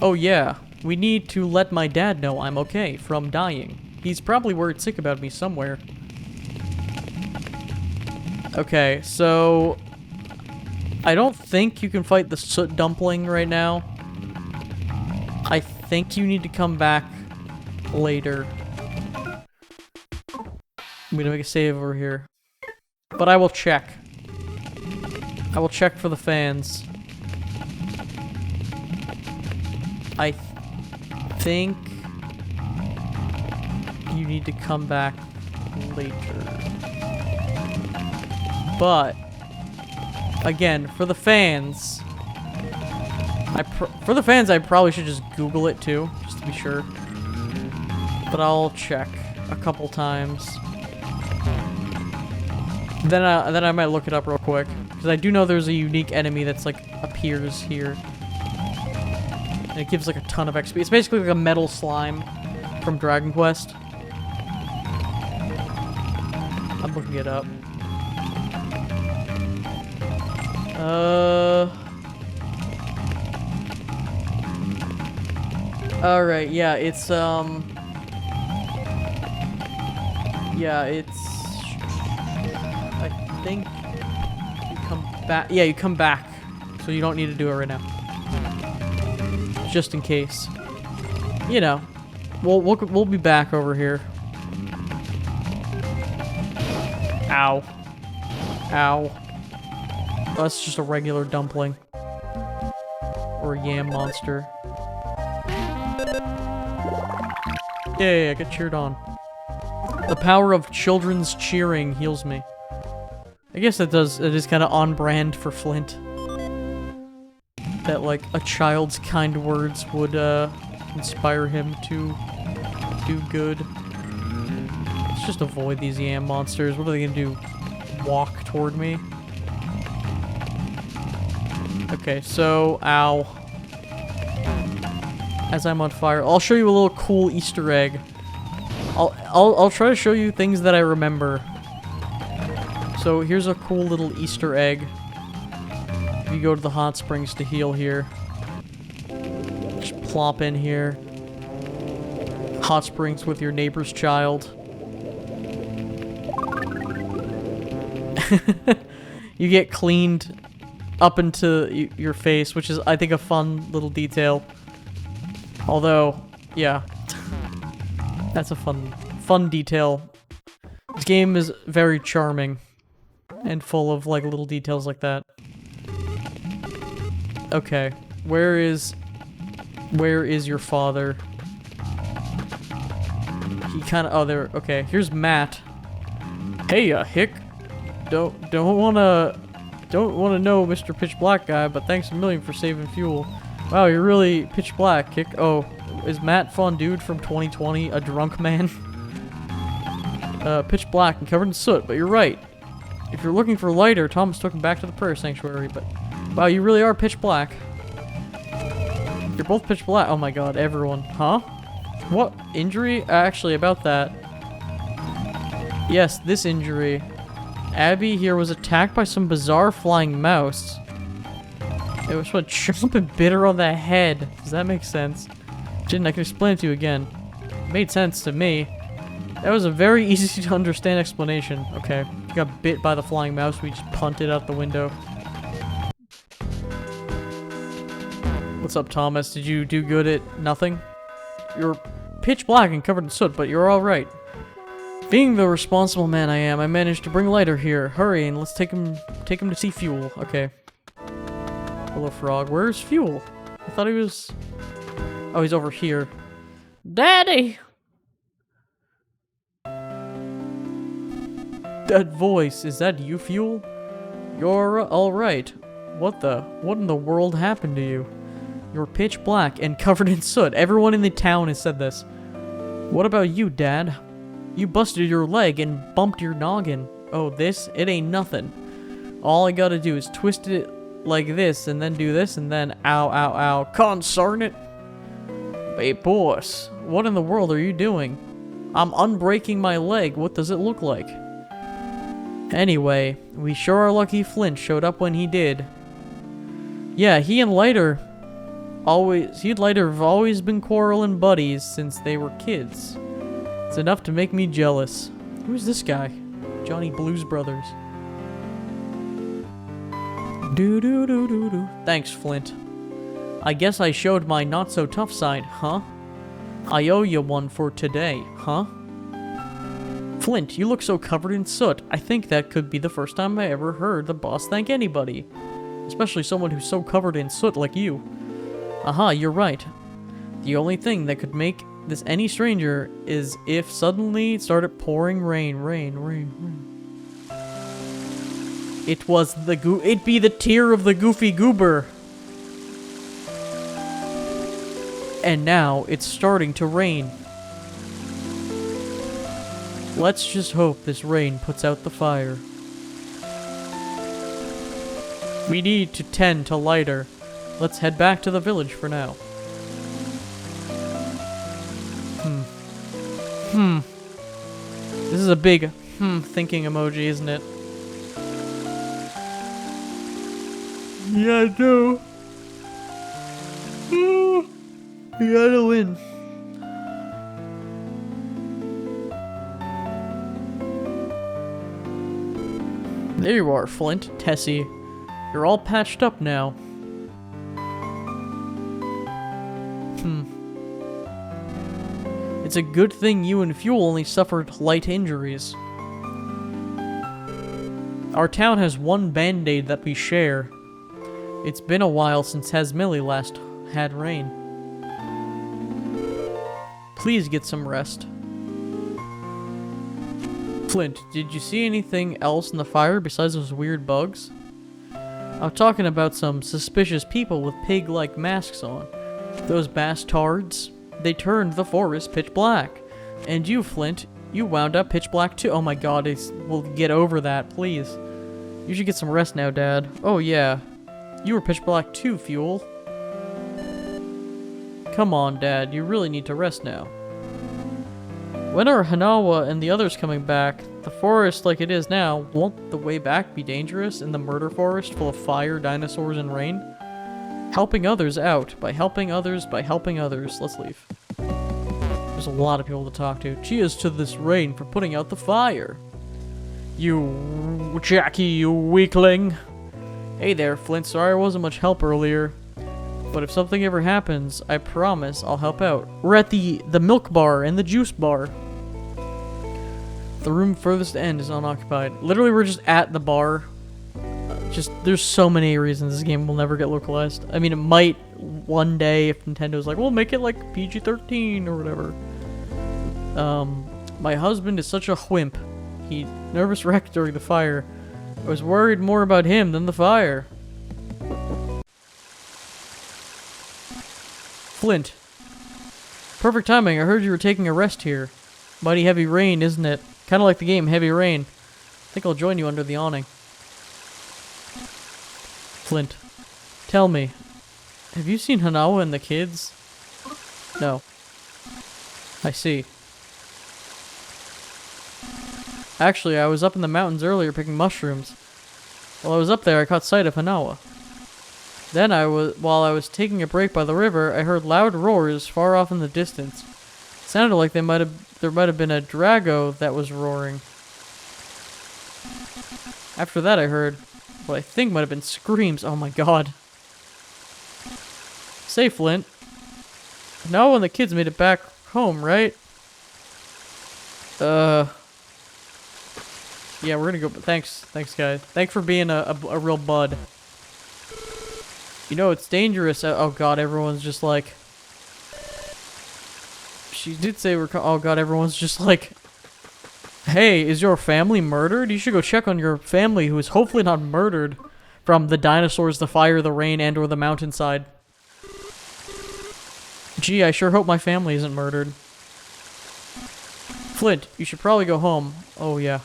Oh yeah, we need to let my dad know I'm okay from dying. He's probably worried sick about me somewhere. Okay, so... I don't think you can fight the soot dumpling right now. I think you need to come back later. I'm gonna make a save over here. But I will check. I will check for the fans. I think you need to come back later. But again, for the fans, I probably should just Google it too, just to be sure. But I'll check a couple times. Then I might look it up real quick, because I do know there's a unique enemy that's like appears here, and it gives like a ton of XP. It's basically like a metal slime from Dragon Quest. I'm looking it up. Alright, yeah, it's, yeah, it's... I think you come back. Yeah, you come back. So you don't need to do it right now. Just in case. You know. We'll be back over here. Ow. Ow. Oh, that's just a regular dumpling. Or a yam monster. Yeah, I get cheered on. The power of children's cheering heals me. I guess it is kind of on brand for Flint. That, like, a child's kind words would, inspire him to do good. Let's just avoid these yam monsters. What are they gonna do? Walk toward me? Okay, so, ow. As I'm on fire, I'll show you a little cool Easter egg. I'll try to show you things that I remember. So here's a cool little Easter egg. You go to the hot springs to heal here. Just plop in here. Hot springs with your neighbor's child. You get cleaned up into your face, which is, I think, a fun little detail. Although, yeah. That's a fun detail. This game is very charming. And full of, like, little details like that. Okay. Where is your father? He kinda, oh, there, okay. Here's Matt. Hey, Hick. Don't wanna know Mr. Pitch Black guy, but thanks a million for saving fuel. Wow, you're really pitch black, Hick. Oh, is Matt Fun Dude from 2020 a drunk man? Pitch black and covered in soot, but you're right. If you're looking for lighter, Thomas took him back to the prayer sanctuary, but... Wow, you really are pitch black. You're both pitch black. Oh my god, everyone. Huh? What? Injury? Actually, about that. Yes, this injury. Abby here was attacked by some bizarre flying mouse. It was what chomp and bit her on the head. Does that make sense? Didn't I can explain it to you again. It made sense to me. That was a very easy to understand explanation. Okay. You got bit by the flying mouse, we just punted out the window. What's up, Thomas? Did you do good at nothing? You're pitch black and covered in soot, but you're alright. Being the responsible man I am, I managed to bring lighter here. Hurry and let's take him to see Fuel. Okay. Hello, Frog. Where's Fuel? I thought he was... Oh, he's over here. Daddy! That voice, is that you, Fuel? You're alright. What in the world happened to you? You're pitch black and covered in soot. Everyone in the town has said this. What about you, Dad? You busted your leg and bumped your noggin. Oh, this? It ain't nothing. All I gotta do is twist it like this, and then do this, and then ow, ow, ow. Concern it! Hey, boss, what in the world are you doing? I'm unbreaking my leg. What does it look like? Anyway, we sure are lucky Flint showed up when he did. Yeah, he and Lighter have always been quarreling buddies since they were kids. It's enough to make me jealous. Who's this guy? Johnny Blues Brothers. Do. Thanks, Flint. I guess I showed my not-so-tough side, huh? I owe you one for today, huh? Flint, you look so covered in soot. I think that could be the first time I ever heard the boss thank anybody. Especially someone who's so covered in soot like you. Aha, you're right. The only thing that could make this any stranger is if suddenly it started pouring rain. It'd be the tear of the Goofy Goober. And now it's starting to rain. Let's just hope this rain puts out the fire. We need to tend to Lighter. Let's head back to the village for now. This is a big thinking emoji, isn't it? Yeah, I do. We gotta win. There you are, Flint, Tessie. You're all patched up now. It's a good thing you and Fuel only suffered light injuries. Our town has one band-aid that we share. It's been a while since Hasmilly last had rain. Please get some rest. Flint, did you see anything else in the fire besides those weird bugs? I'm talking about some suspicious people with pig-like masks on. Those bastards, they turned the forest pitch black. And you, Flint, you wound up pitch black too. Oh my god, we'll get over that, please. You should get some rest now, Dad. Oh yeah, you were pitch black too, Fuel. Come on, Dad, you really need to rest now. When are Hanawa and the others coming back? The forest like it is now, won't the way back be dangerous in the murder forest full of fire, dinosaurs, and rain? Helping others out. By helping others, by helping others. Let's leave. There's a lot of people to talk to. Cheers to this rain for putting out the fire. You Jackie, you weakling. Hey there, Flint. Sorry I wasn't much help earlier. But if something ever happens, I promise I'll help out. We're at the milk bar and the juice bar. The room furthest end is unoccupied. Literally, we're just at the bar. There's so many reasons this game will never get localized. I mean, it might one day if Nintendo's like, we'll make it like PG-13 or whatever. My husband is such a wimp. He nervous wrecked during the fire. I was worried more about him than the fire. Flint. Perfect timing. I heard you were taking a rest here. Mighty heavy rain, isn't it? Kind of like the game Heavy Rain. I think I'll join you under the awning. Flint. Tell me. Have you seen Hanawa and the kids? No. I see. Actually, I was up in the mountains earlier picking mushrooms. While I was up there, I caught sight of Hanawa. Then while I was taking a break by the river, I heard loud roars far off in the distance. It sounded like there might have been a Drago that was roaring. After that, I heard what I think might have been screams. Oh my god. Say, Flint. Hanawa and the kids made it back home, right? Yeah, we're gonna go. Thanks, guys. Thanks for being a real bud. You know, it's dangerous. Oh god, everyone's just like... She did say oh god, everyone's just like... Hey, is your family murdered? You should go check on your family who is hopefully not murdered from the dinosaurs, the fire, the rain, and or the mountainside. Gee, I sure hope my family isn't murdered. Flint, you should probably go home. Oh yeah.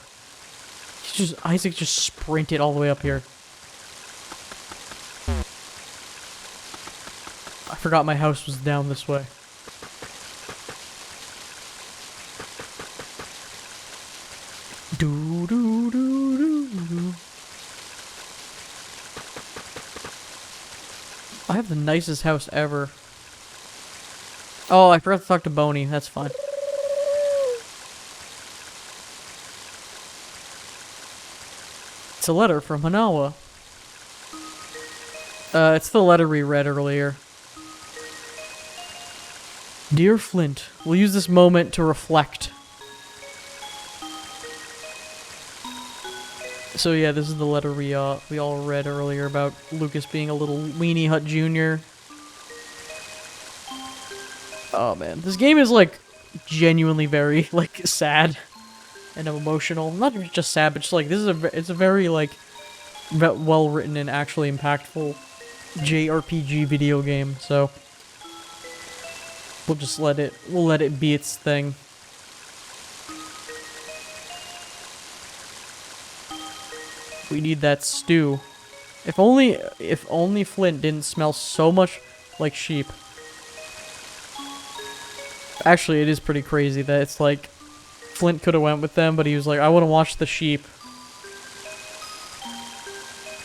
Isaac just sprinted all the way up here. I forgot my house was down this way. Do do do do do. I have the nicest house ever. Oh, I forgot to talk to Boney. That's fine. It's a letter from Hanawa. It's the letter we read earlier. Dear Flint, we'll use this moment to reflect. So yeah, this is the letter we all read earlier about Lucas being a little weenie hut junior. Oh man, this game is like genuinely very like sad and emotional. Not just sad, but just like it's a very like well written and actually impactful JRPG video game. So we'll let it be its thing. We need that stew. If only Flint didn't smell so much like sheep. Actually, it is pretty crazy that it's like Flint could have went with them, but he was like, I want to watch the sheep.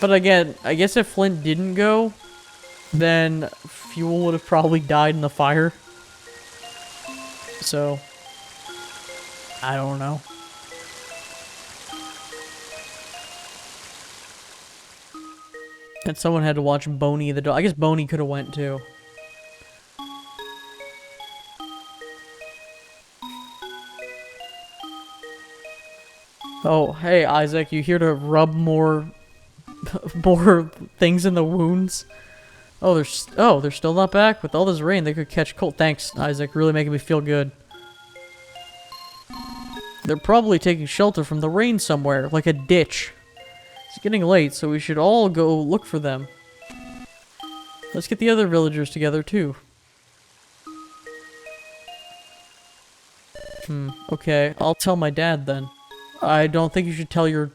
But again, I guess if Flint didn't go, then Fuel would have probably died in the fire. So, I don't know. And someone had to watch Boney the dog. I guess Boney could have went too. Oh, hey, Isaac, you here to rub more... more things in the wounds? Oh, they're still not back? With all this rain, they could catch cold. Thanks, Isaac. Really making me feel good. They're probably taking shelter from the rain somewhere, like a ditch. It's getting late, so we should all go look for them. Let's get the other villagers together, too. Okay. I'll tell my dad, then. I don't think you should tell your,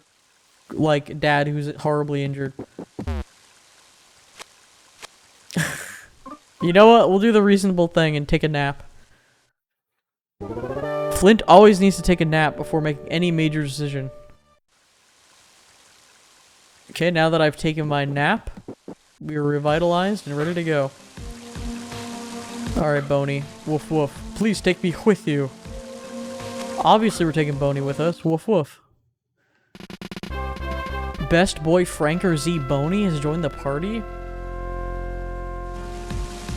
like, dad who's horribly injured. You know what? We'll do the reasonable thing and take a nap. Flint always needs to take a nap before making any major decision. Okay, now that I've taken my nap, we are revitalized and ready to go. Alright, Boney. Woof woof. Please take me with you. Obviously we're taking Boney with us. Woof woof. Best boy Franker Z Boney has joined the party?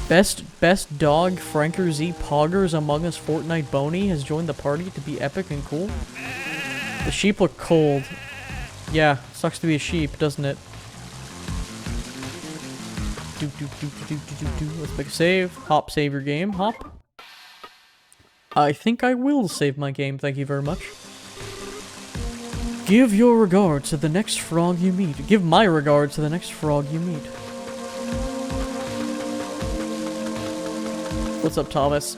Best dog Franker Z Poggers Among Us Fortnite Boney has joined the party to be epic and cool? The sheep look cold. Yeah, sucks to be a sheep, doesn't it? Let's make a save. Hop, save your game. Hop. I think I will save my game, thank you very much. Give your regards to the next frog you meet. Give my regards to the next frog you meet. What's up, Thomas?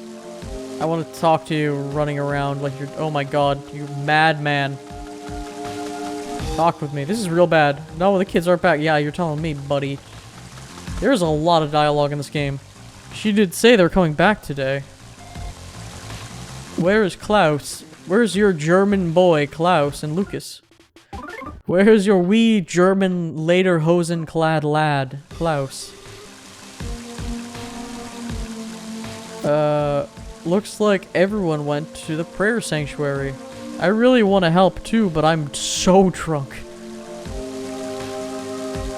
I want to talk to you running around like you're... Oh my god, you madman. Talk with me. This is real bad. No, the kids aren't back. Yeah, you're telling me, buddy. There's a lot of dialogue in this game. She did say they're coming back today. Where is Klaus? Where's your German boy, Klaus and Lucas? Where's your wee German lederhosen-clad lad, Klaus? Looks like everyone went to the prayer sanctuary. I really want to help too, but I'm so drunk.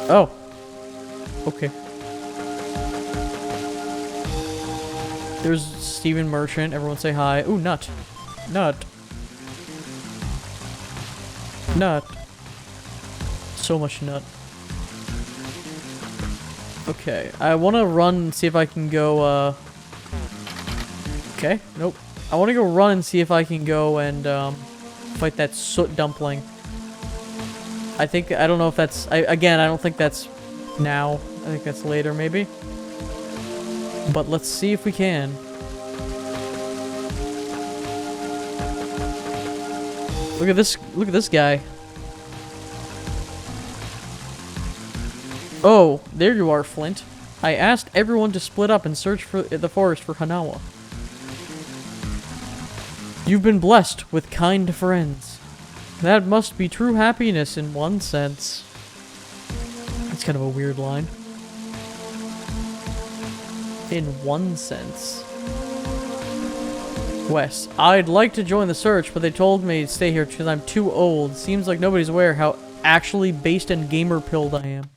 Oh. Okay. There's Stephen Merchant. Everyone say hi. Ooh, nut. Nut. Nut. So much nut. Okay. I want to run and see if I can go, Okay. Nope. I want to go run and see if I can go and, fight that soot dumpling. I don't know if that's... Again, I don't think that's now. I think that's later, maybe. But let's see if we can. Look at this guy. Oh, there you are, Flint. I asked everyone to split up and search for the forest for Hanawa. You've been blessed with kind friends. That must be true happiness in one sense. That's kind of a weird line. In one sense. Wes, I'd like to join the search, but they told me to stay here because I'm too old. Seems like nobody's aware how actually based and gamer-pilled I am.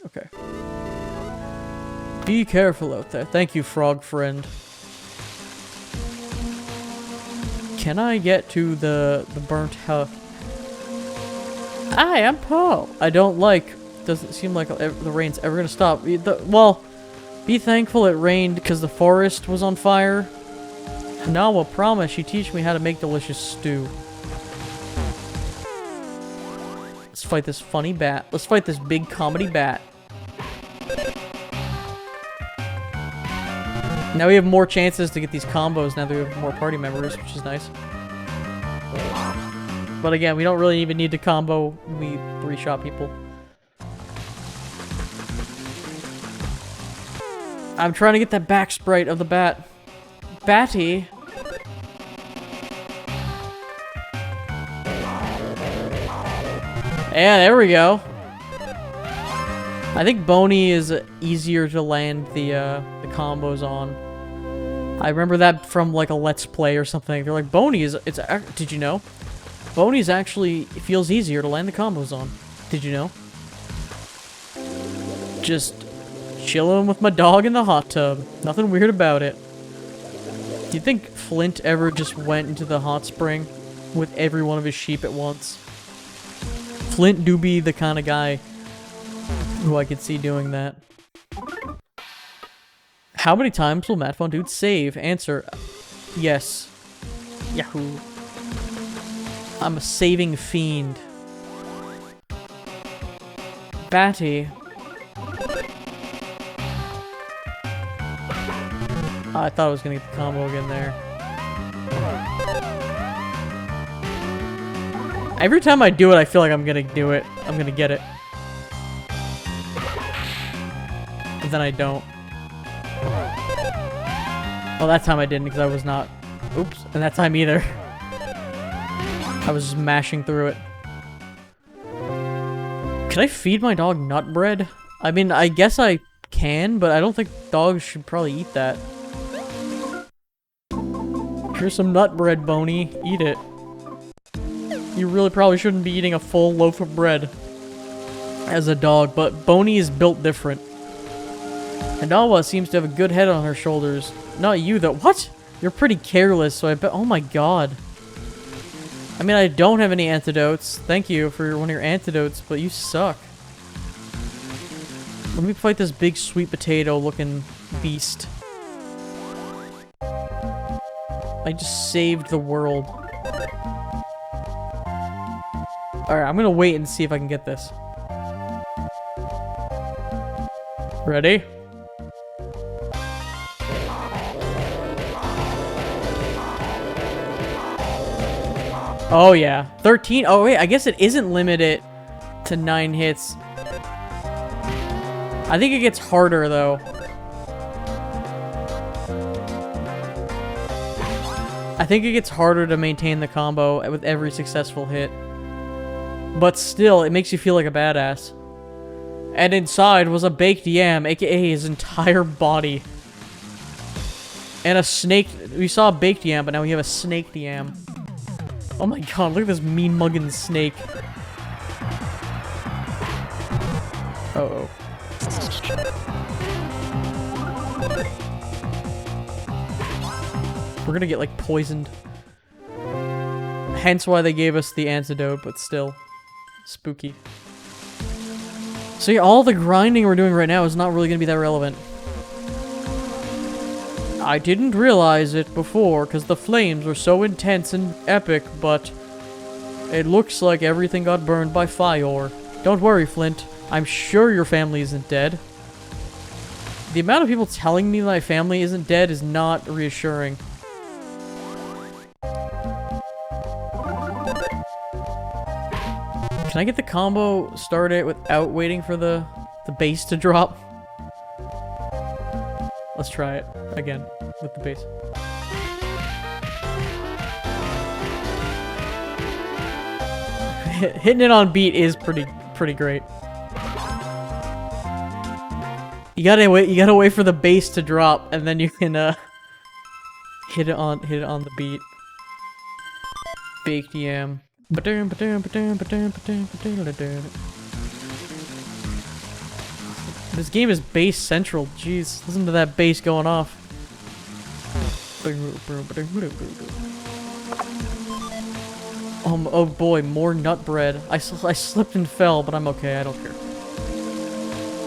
Okay. Be careful out there. Thank you, frog friend. Can I get to the burnt house? Hi, I'm Paul. I don't like... Doesn't seem like the rain's ever gonna stop. Well, be thankful it rained because the forest was on fire. Hanawa promised she'd teach me how to make delicious stew. Let's fight this funny bat. Let's fight this big comedy bat. Now we have more chances to get these combos now that we have more party members, which is nice. But again, we don't really even need to combo. We three-shot people. I'm trying to get that back sprite of the bat. Batty. Yeah, there we go. I think Boney is easier to land the combos on. I remember that from like a Let's Play or something. They're like, Boney is... Did you know? Boney's actually feels easier to land the combos on. Did you know? Just chilling with my dog in the hot tub. Nothing weird about it. Do you think Flint ever just went into the hot spring with every one of his sheep at once? Flint do be the kind of guy who I could see doing that. How many times will Matt Von Dude save? Answer, yes. Yahoo. I'm a saving fiend. Batty. I thought I was gonna get the combo again there. Every time I do it, I feel like I'm gonna do it. I'm gonna get it. But then I don't. Well, that time I didn't because I was not. Oops. And that time either. I was just mashing through it. Can I feed my dog nut bread? I mean, I guess I can, but I don't think dogs should probably eat that. Here's some nut bread, Boney. Eat it. You really probably shouldn't be eating a full loaf of bread as a dog, but Boney is built different. Hanawa seems to have a good head on her shoulders. Not you, though. What? You're pretty careless, so I bet— oh my god. I mean, I don't have any antidotes. Thank you for one of your antidotes, but you suck. Let me fight this big sweet potato looking beast. I just saved the world. Alright, I'm gonna wait and see if I can get this. Ready? Oh yeah, 13. Oh wait, I guess it isn't limited to 9 hits. I think it gets harder though. I think it gets harder to maintain the combo with every successful hit. But still, it makes you feel like a badass. And inside was a baked yam, aka his entire body. And a snake. We saw a baked yam, but now we have a snaked yam. Oh my god, look at this mean mugging snake. Uh-oh. We're gonna get, like, poisoned. Hence why they gave us the antidote, but still. Spooky. So yeah, all the grinding we're doing right now is not really gonna be that relevant. I didn't realize it before, because the flames were so intense and epic, but it looks like everything got burned by fire. Don't worry, Flint. I'm sure your family isn't dead. The amount of people telling me my family isn't dead is not reassuring. Can I get the combo started without waiting for the base to drop? Let's try it again with the base. Hitting it on beat is pretty great. You gotta wait for the bass to drop, and then you can hit it on the beat. Baked yam. This game is bass central. Jeez, listen to that bass going off. Oh boy, more nut bread. I slipped and fell, but I'm okay. I don't care.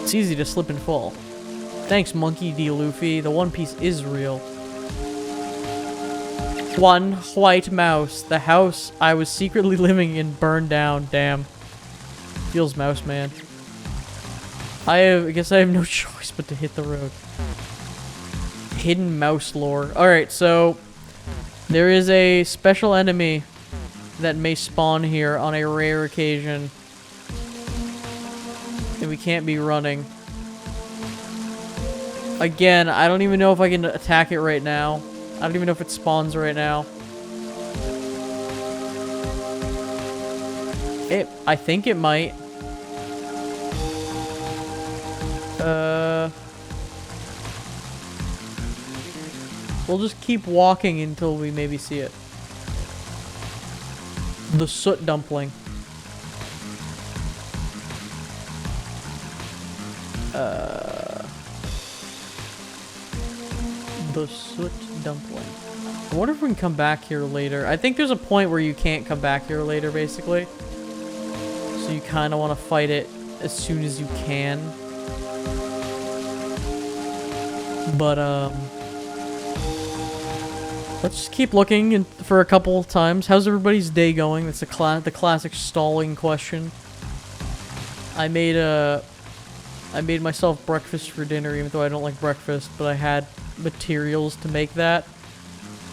It's easy to slip and fall. Thanks, Monkey D. Luffy. The One Piece is real. One white mouse. The house I was secretly living in burned down. Damn. Feels mouse, man. I guess I have no choice but to hit the road. Hidden mouse lore. Alright, so there is a special enemy that may spawn here on a rare occasion. And we can't be running. Again, I don't even know if I can attack it right now. I don't even know if it spawns right now. I think it might. We'll just keep walking until we maybe see it. The soot dumpling. The soot dumpling. I wonder if we can come back here later. I think there's a point where you can't come back here later, basically. So you kind of want to fight it as soon as you can. But, let's just keep looking for a couple of times. How's everybody's day going? That's the classic stalling question. I made myself breakfast for dinner, even though I don't like breakfast, but I had materials to make that.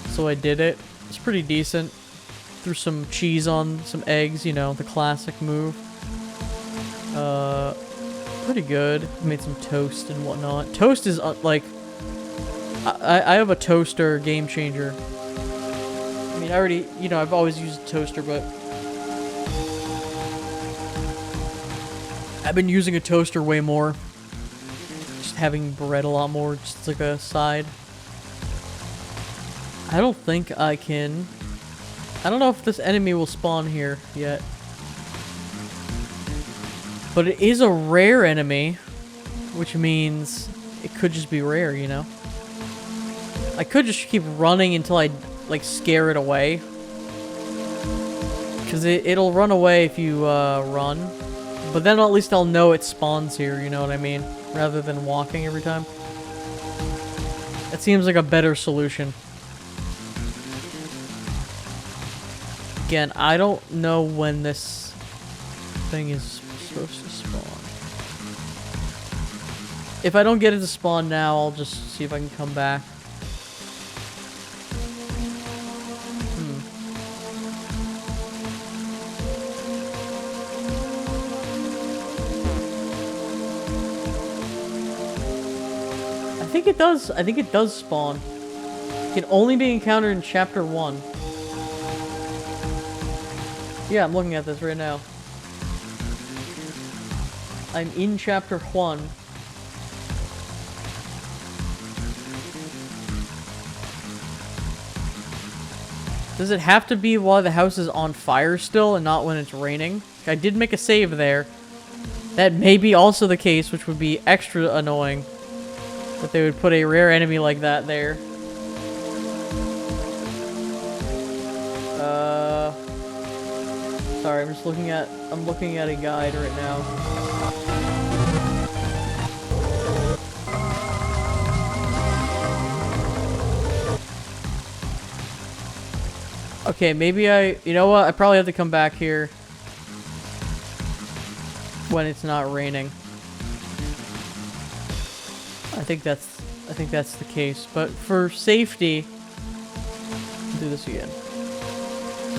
So I did it. It's pretty decent. Threw some cheese on some eggs, you know, the classic move. Pretty good. Made some toast and whatnot. Toast is, like... I have a toaster game changer. I mean, I already... You know, I've always used a toaster, but... I've been using a toaster way more. Just having bread a lot more, just like a side. I don't think I can... I don't know if this enemy will spawn here yet. But it is a rare enemy, which means it could just be rare, you know? I could just keep running until I, like, scare it away. Because it'll run away if you, run. But then at least I'll know it spawns here, you know what I mean? Rather than walking every time. That seems like a better solution. Again, I don't know when this thing is supposed to spawn. If I don't get it to spawn now, I'll just see if I can come back. I think it does. I think it does spawn. It can only be encountered in Chapter 1. Yeah, I'm looking at this right now. I'm in Chapter 1. Does it have to be while the house is on fire still and not when it's raining? I did make a save there. That may be also the case, which would be extra annoying. That they would put a rare enemy like that there. Sorry, I'm looking at a guide right now. Okay, maybe you know what? I probably have to come back here when it's not raining. I think that's the case, but for safety, I'll do this again.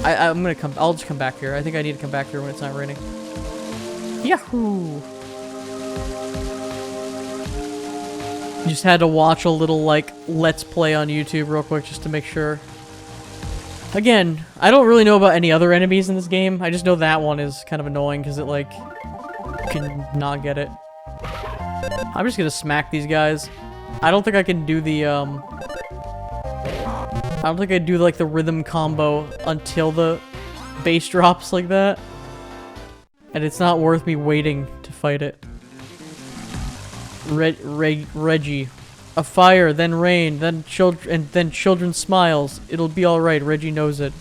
I'll just come back here. I think I need to come back here when it's not raining. Yahoo! Just had to watch a little, like, Let's Play on YouTube real quick just to make sure. Again, I don't really know about any other enemies in this game. I just know that one is kind of annoying because it, like, can not get it. I'm just gonna smack these guys. I don't think I can do the, I don't think I do, like, the rhythm combo until the bass drops like that. And it's not worth me waiting to fight it. Reggie. A fire, then rain, then children smiles. It'll be alright, Reggie knows it.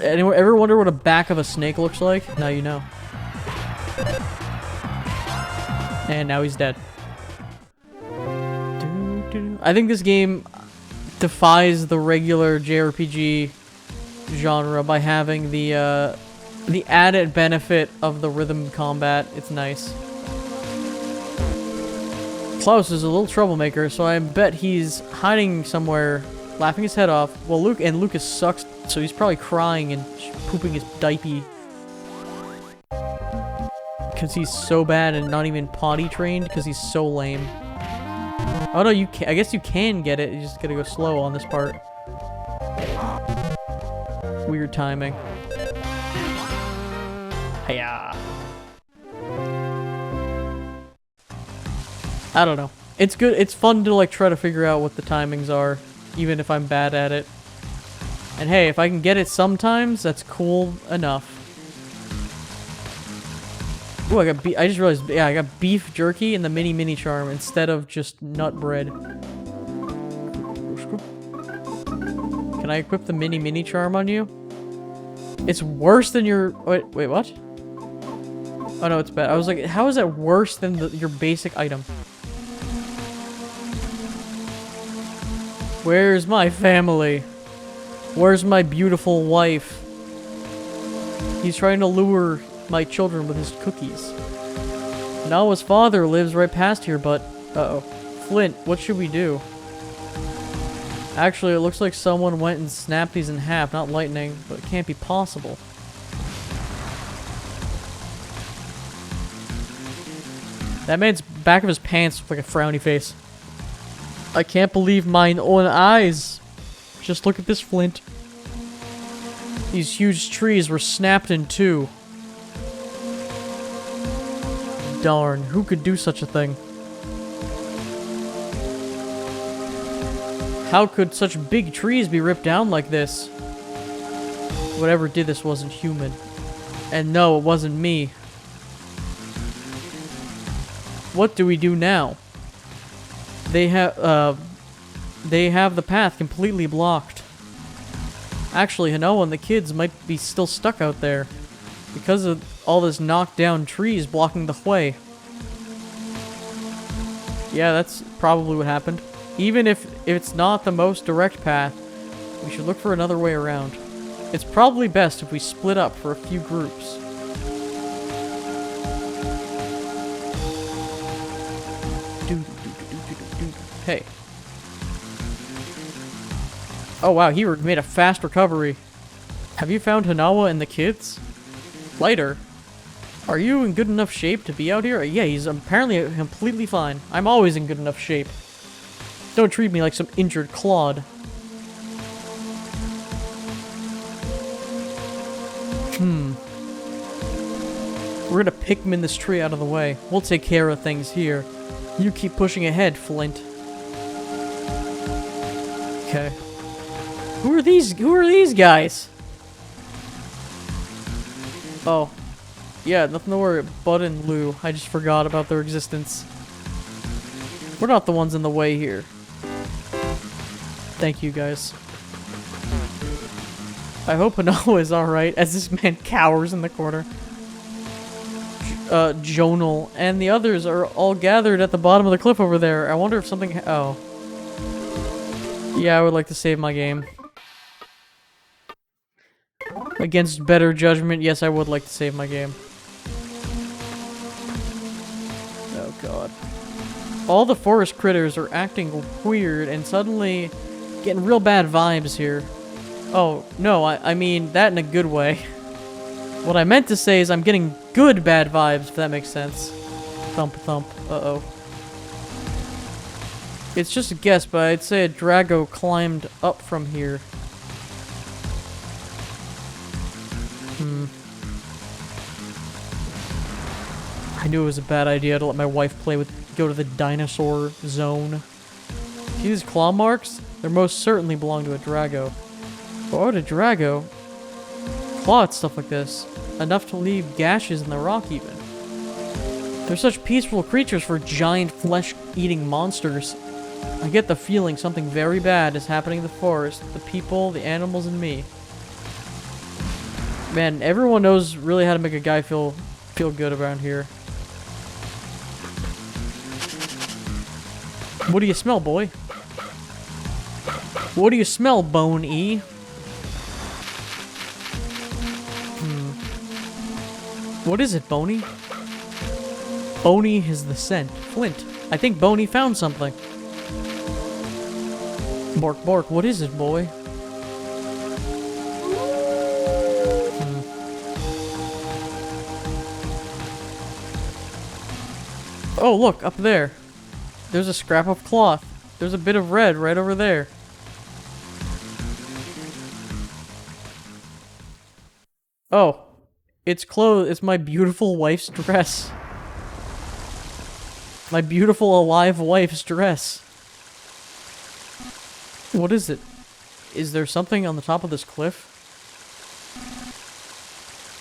Anyone ever wonder what a back of a snake looks like? Now you know. And now he's dead. I think this game defies the regular JRPG genre by having the added benefit of the rhythm combat. It's nice. Klaus is a little troublemaker, so I bet he's hiding somewhere, laughing his head off. Well, Lucas sucks, so he's probably crying and pooping his diaper. Because he's so bad and not even potty trained, because he's so lame. Oh no, you can. I guess you can get it. You just gotta go slow on this part. Weird timing. Hiya. I don't know. It's good. It's fun to like try to figure out what the timings are, even if I'm bad at it. And hey, if I can get it sometimes, that's cool enough. Ooh, I just realized, yeah, I got beef jerky and the mini charm instead of just nut bread. Can I equip the mini charm on you? It's worse than your... Wait, what? Oh no, it's bad. I was like, how is that worse than your basic item? Where's my family? Where's my beautiful wife? He's trying to lure my children with his cookies. Noah's father lives right past here, but... Uh-oh. Flint, what should we do? Actually, it looks like someone went and snapped these in half, not lightning, but it can't be possible. That man's back of his pants looks like a frowny face. I can't believe mine own eyes. Just look at this, Flint. These huge trees were snapped in two. Darn, who could do such a thing? How could such big trees be ripped down like this? Whatever did this wasn't human. And no, it wasn't me. What do we do now? They have the path completely blocked. Actually, Hanoa and the kids might be still stuck out there because of all this knocked down trees blocking the way. Yeah, that's probably what happened. Even if it's not the most direct path, we should look for another way around. It's probably best if we split up for a few groups. Hey. Oh wow, he made a fast recovery. Have you found Hanoa and the kids? Lighter. Are you in good enough shape to be out here? Yeah, he's apparently completely fine. I'm always in good enough shape. Don't treat me like some injured clod. We're gonna Pikmin this tree out of the way. We'll take care of things here. You keep pushing ahead, Flint. Okay. Who are these guys? Oh. Yeah, nothing to worry about. Bud and Lou. I just forgot about their existence. We're not the ones in the way here. Thank you, guys. I hope Hanoa is alright, as this man cowers in the corner. Jonal and the others are all gathered at the bottom of the cliff over there. I wonder if something oh. Yeah, I would like to save my game. Against better judgment, yes, I would like to save my game. Oh, God. All the forest critters are acting weird and suddenly getting real bad vibes here. Oh, no, I mean that in a good way. What I meant to say is I'm getting good bad vibes, if that makes sense. Thump, thump. Uh-oh. It's just a guess, but I'd say a Drago climbed up from here. I knew it was a bad idea to let my wife go to the dinosaur zone. See these claw marks? They most certainly belong to a Drago. But why would a Drago claw at stuff like this? Enough to leave gashes in the rock even. They're such peaceful creatures for giant flesh-eating monsters. I get the feeling something very bad is happening in the forest. The people, the animals, and me. Man, everyone knows really how to make a guy feel good around here. What do you smell, boy? What do you smell, Bone E? What is it, Boney? Boney is the scent. Flint. I think Boney found something. Bork, bork. What is it, boy? Oh, look, up there. There's a scrap of cloth. There's a bit of red right over there. Oh. It's clothes. It's my beautiful wife's dress. My beautiful alive wife's dress. What is it? Is there something on the top of this cliff?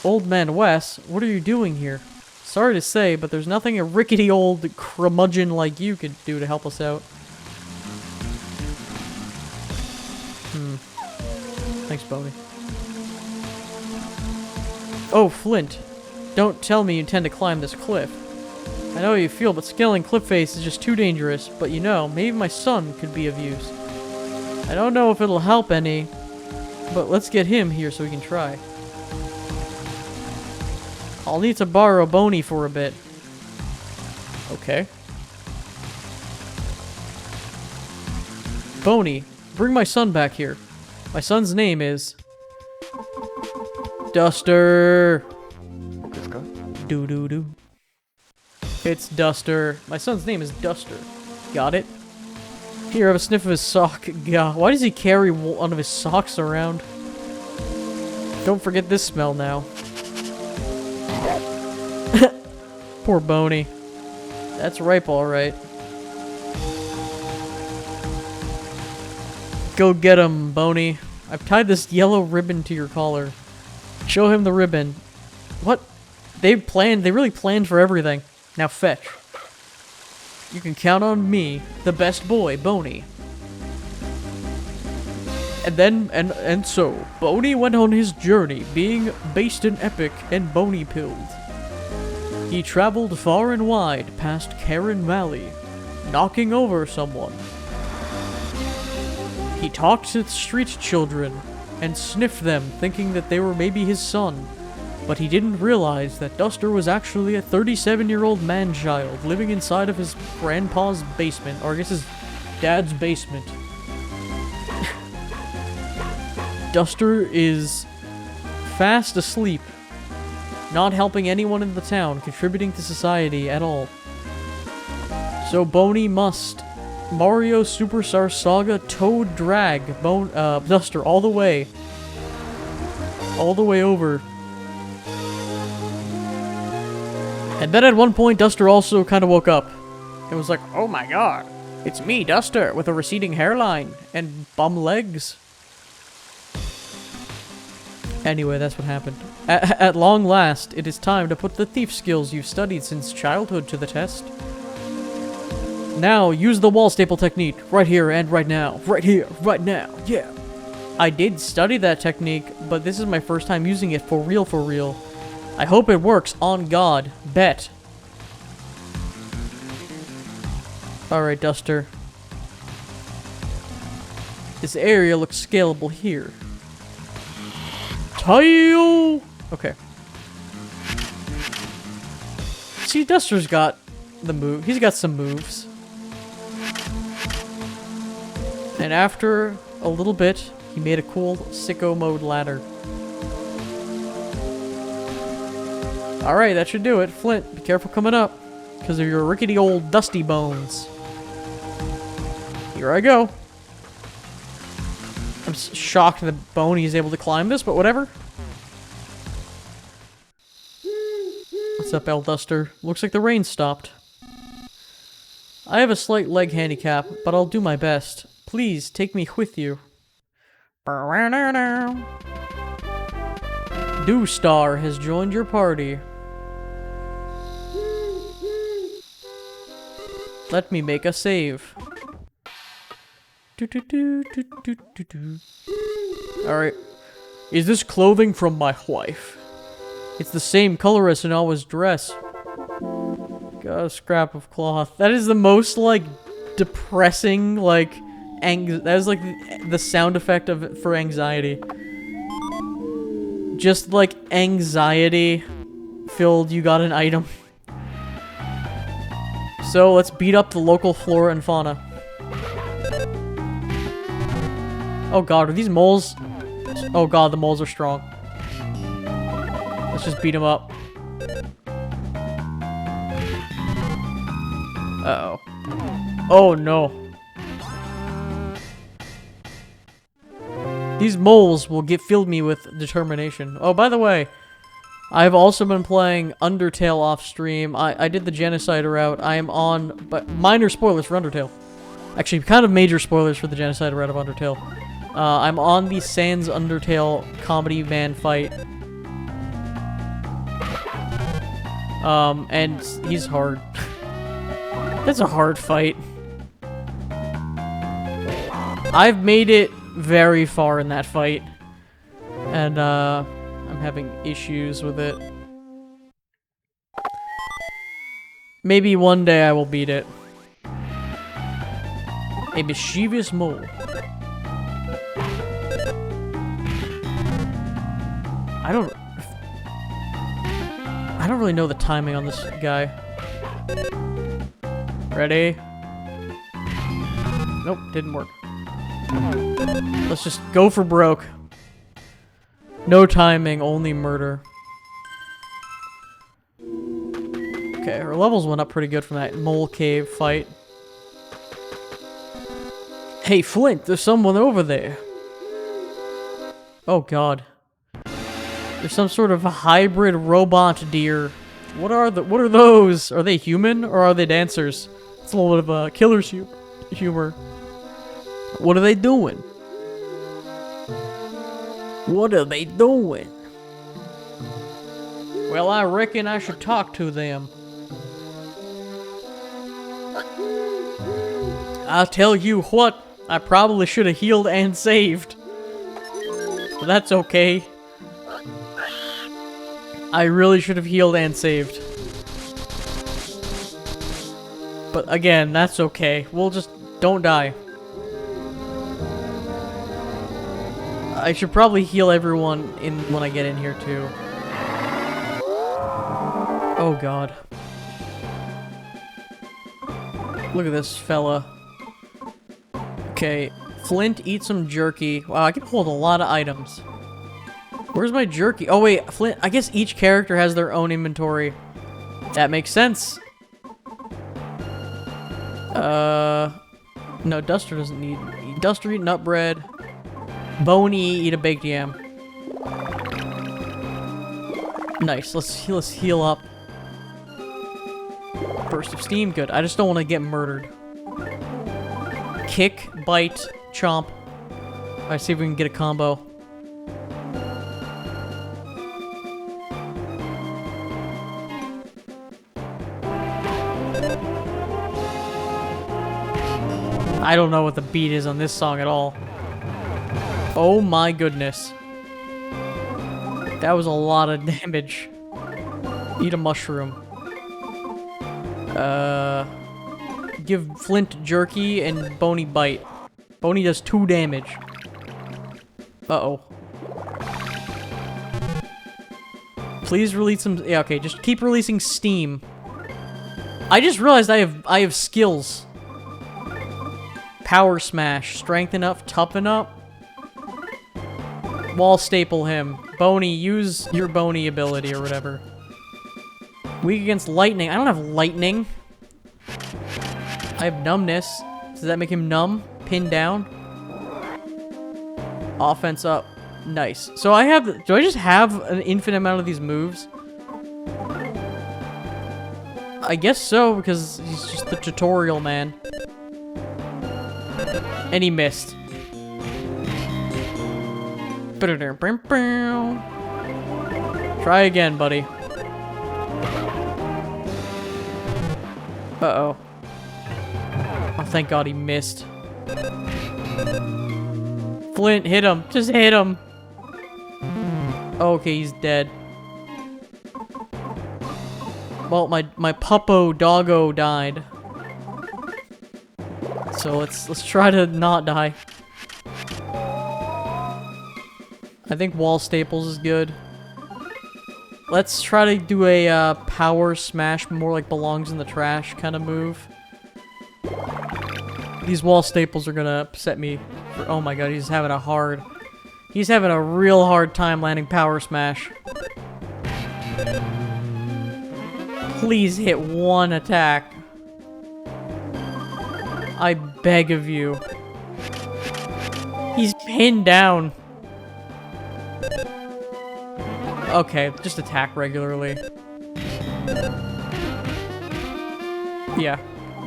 Old Man Wes, what are you doing here? Sorry to say, but there's nothing a rickety old curmudgeon like you could do to help us out. Thanks, Boney. Oh, Flint. Don't tell me you intend to climb this cliff. I know how you feel, but scaling cliff face is just too dangerous. But you know, maybe my son could be of use. I don't know if it'll help any, but let's get him here so we can try. I'll need to borrow Boney for a bit. Okay. Boney, bring my son back here. My son's name is... Duster. Doo-doo-doo. It's Duster. My son's name is Duster. Got it? Here, have a sniff of his sock. God, why does he carry one of his socks around? Don't forget this smell now. Poor Boney. That's ripe, alright. Go get him, Boney. I've tied this yellow ribbon to your collar. Show him the ribbon. What? They really planned for everything. Now fetch. You can count on me, the best boy, Boney. And so, Boney went on his journey, being based in epic and Boney-pilled. He traveled far and wide past Karen Valley, knocking over someone. He talked to street children and sniffed them, thinking that they were maybe his son. But he didn't realize that Duster was actually a 37-year-old man-child living inside of his grandpa's basement, or I guess his dad's basement. Duster is fast asleep, not helping anyone in the town, contributing to society at all. So Boney must Mario Superstar Saga Toad drag Duster all the way over. And then at one point, Duster also kind of woke up. It was like, oh my god, it's me, Duster, with a receding hairline and bum legs. Anyway, that's what happened. At long last, it is time to put the thief skills you've studied since childhood to the test. Now, use the wall staple technique, right here and right now. Right here, right now, yeah. I did study that technique, but this is my first time using it for real, for real. I hope it works, on God. Bet. Alright, Duster. This area looks scalable here. Tile! Okay. See, Duster's got the move. He's got some moves. And after a little bit, he made a cool sicko mode ladder. Alright, that should do it. Flint, be careful coming up, because of your rickety old dusty bones. Here I go. I'm shocked that Boney is able to climb this, but whatever. What's up, El Duster? Looks like the rain stopped. I have a slight leg handicap, but I'll do my best. Please, take me with you. Star has joined your party. Let me make a save. Alright. Is this clothing from my wife? It's the same color as Sanawa's dress. Got a scrap of cloth. That is the most, like, depressing, like, that is, like, the sound effect of it for anxiety. Just, like, anxiety-filled, you got an item. So, let's beat up the local flora and fauna. Oh god, are these moles? Oh god, the moles are strong. Let's just beat them up. Uh-oh. Oh no. These moles will filled me with determination. Oh, by the way, I've also been playing Undertale off stream. I did the Genocide route. I am on, but minor spoilers for Undertale. Actually, kind of major spoilers for the Genocide route of Undertale. I'm on the Sans Undertale comedy man fight. And he's hard. That's a hard fight. I've made it very far in that fight. And, I'm having issues with it. Maybe one day I will beat it. A mischievous mole. I don't really know the timing on this guy. Ready? Nope, didn't work. Let's just go for broke. No timing, only murder. Okay, her levels went up pretty good from that mole cave fight. Hey, Flint, there's someone over there. Oh, God. There's some sort of a hybrid robot deer. What are those? Are they human or are they dancers? It's a little bit of a killer's humor. What are they doing? What are they doing? Well, I reckon I should talk to them. I'll tell you what, I probably should have healed and saved. But that's okay. I really should have healed and saved. But again, that's okay. We'll just don't die. I should probably heal everyone when I get in here too. Oh God. Look at this fella. Okay, Flint, eat some jerky. Wow, I can hold a lot of items. Where's my jerky? Oh wait, Flint, I guess each character has their own inventory. That makes sense. No, Duster doesn't need... Duster, eat nut bread. Boney, eat a baked yam. Nice, let's heal up. Burst of steam, good. I just don't want to get murdered. Kick, bite, chomp. Alright, see if we can get a combo. I don't know what the beat is on this song at all. Oh my goodness. That was a lot of damage. Eat a mushroom. Give Flint jerky and Boney bite. Boney does 2 damage. Uh-oh. Please release some... Yeah, okay, just keep releasing steam. I just realized I have skills. Power smash. Strengthen up, toughen up. Wall staple him. Boney, use your Boney ability or whatever. Weak against lightning. I don't have lightning. I have numbness. Does that make him numb? Pin down? Offense up. Nice. So I have... Do I just have an infinite amount of these moves? I guess so, because he's just the tutorial man. And he missed. Try again, buddy. Uh-oh. Oh, thank God he missed. Flint, hit him. Just hit him. Okay, he's dead. Well, my puppo doggo died. So let's try to not die. I think wall staples is good. Let's try to do a power smash, more like belongs in the trash kind of move. These wall staples are gonna upset me. Oh my God, he's having a real hard time landing power smash. Please hit one attack. I beg of you. He's pinned down. Okay, just attack regularly. Yeah.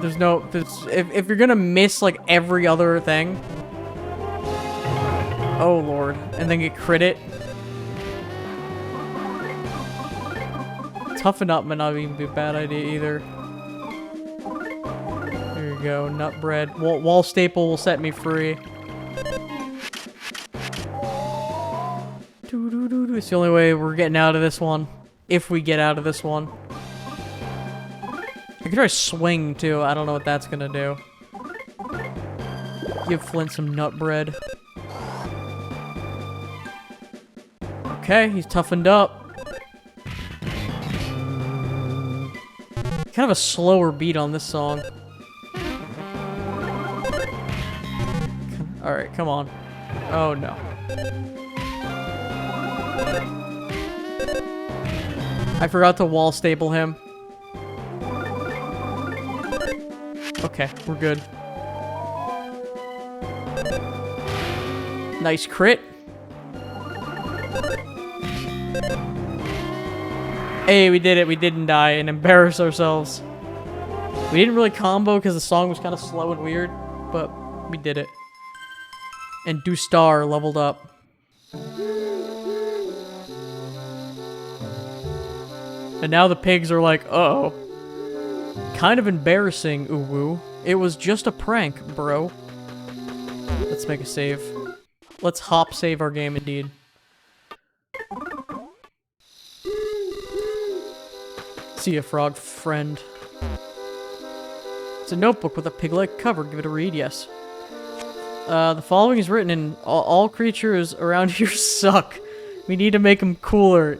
If you're gonna miss like every other thing. Oh lord. And then get crit it. Toughen up might not even be a bad idea either. There you go, nut bread. Wall staple will set me free. least the only way we're getting out of this one. If we get out of this one. I could try swing, too. I don't know what that's gonna do. Give Flint some nut bread. Okay, he's toughened up. Kind of a slower beat on this song. Alright, come on. Oh, no. I forgot to wall staple him. Okay, we're good. Nice crit. Hey, we did it. We didn't die and embarrass ourselves. We didn't really combo because the song was kind of slow and weird, but we did it. And Dustar leveled up. And now the pigs are like, uh-oh. Kind of embarrassing, Uwu. It was just a prank, bro. Let's make a save. Let's hop save our game, indeed. See ya, frog friend. It's a notebook with a pig-like cover. Give it a read, yes. The following is written in all creatures around here suck. We need to make them cooler.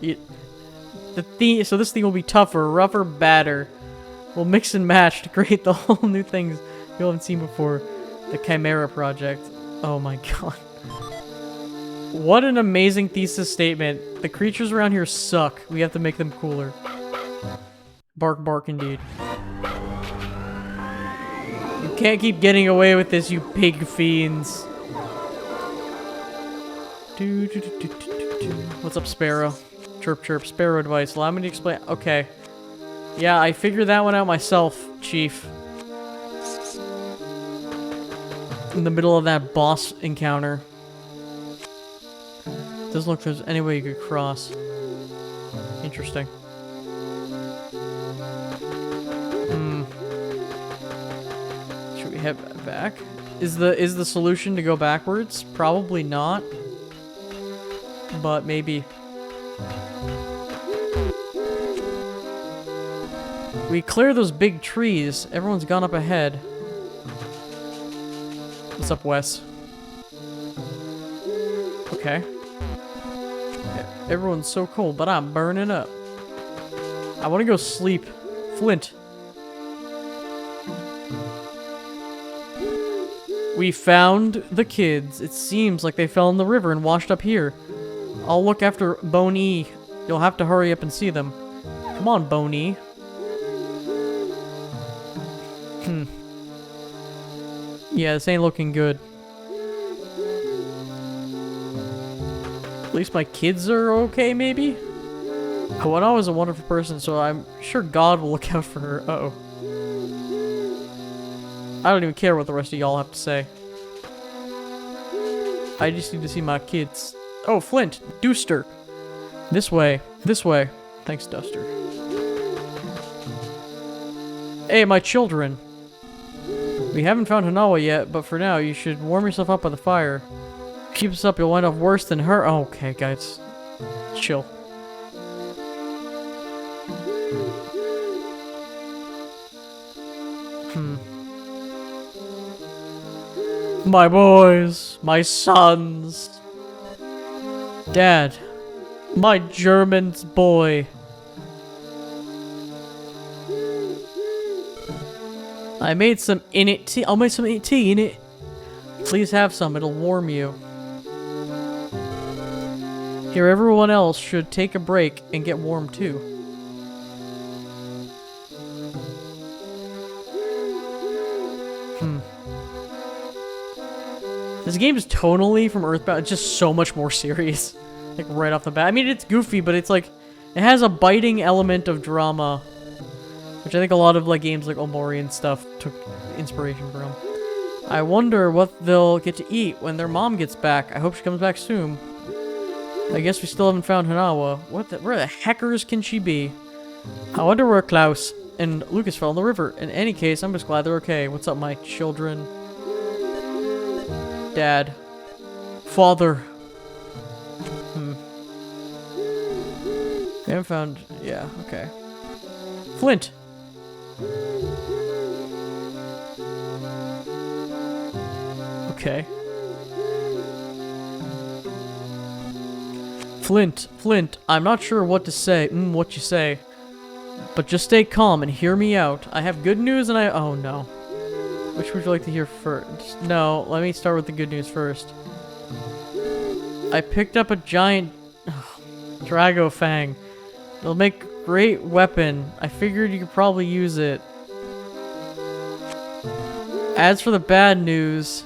So this thing will be tougher, rougher, badder. We'll mix and match to create the whole new things you haven't seen before. The Chimera Project. Oh my god. What an amazing thesis statement. The creatures around here suck. We have to make them cooler. Bark, bark, indeed. You can't keep getting away with this, you pig fiends. What's up, Sparrow? Chirp, chirp. Sparrow advice. Allow me to explain. Okay. Yeah, I figured that one out myself, Chief. In the middle of that boss encounter. Doesn't look like there's any way you could cross. Interesting. Should we head back? Is the solution to go backwards? Probably not. But maybe. We clear those big trees. Everyone's gone up ahead. What's up, Wes? Okay. Everyone's so cold, but I'm burning up. I want to go sleep. Flint. We found the kids. It seems like they fell in the river and washed up here. I'll look after Boney. You'll have to hurry up and see them. Come on, Boney. Yeah, this ain't looking good. At least my kids are okay, maybe? Koana was a wonderful person, so I'm sure God will look out for her. Uh-oh. I don't even care what the rest of y'all have to say. I just need to see my kids. Oh, Flint! Duster! This way. This way. Thanks, Duster. Hey, my children! We haven't found Hanawa yet, but for now, you should warm yourself up by the fire. Keep this up, you'll wind up worse than her. Oh, okay, guys. Chill. My boys. My sons. Dad. My German's boy. I made some innit tea. I'll make some innit tea, innit? Please have some, it'll warm you. Here, everyone else should take a break and get warm too. This game is tonally from Earthbound. It's just so much more serious. Like, right off the bat. I mean, it's goofy, but it's like... It has a biting element of drama. Which I think a lot of like games like Omori and stuff took inspiration from. I wonder what they'll get to eat when their mom gets back. I hope she comes back soon. I guess we still haven't found Hanawa. Where the heckers can she be? I wonder where Klaus and Lucas fell in the river. In any case, I'm just glad they're okay. What's up, my children? Dad. Father. haven't found... Yeah, okay. Flint! Okay. Flint, I'm not sure what to say. What you say. But just stay calm and hear me out. I have good news and oh no. Which would you like to hear first? No, let me start with the good news first. I picked up a giant Drago Fang. It'll make a great weapon. I figured you could probably use it. As for the bad news...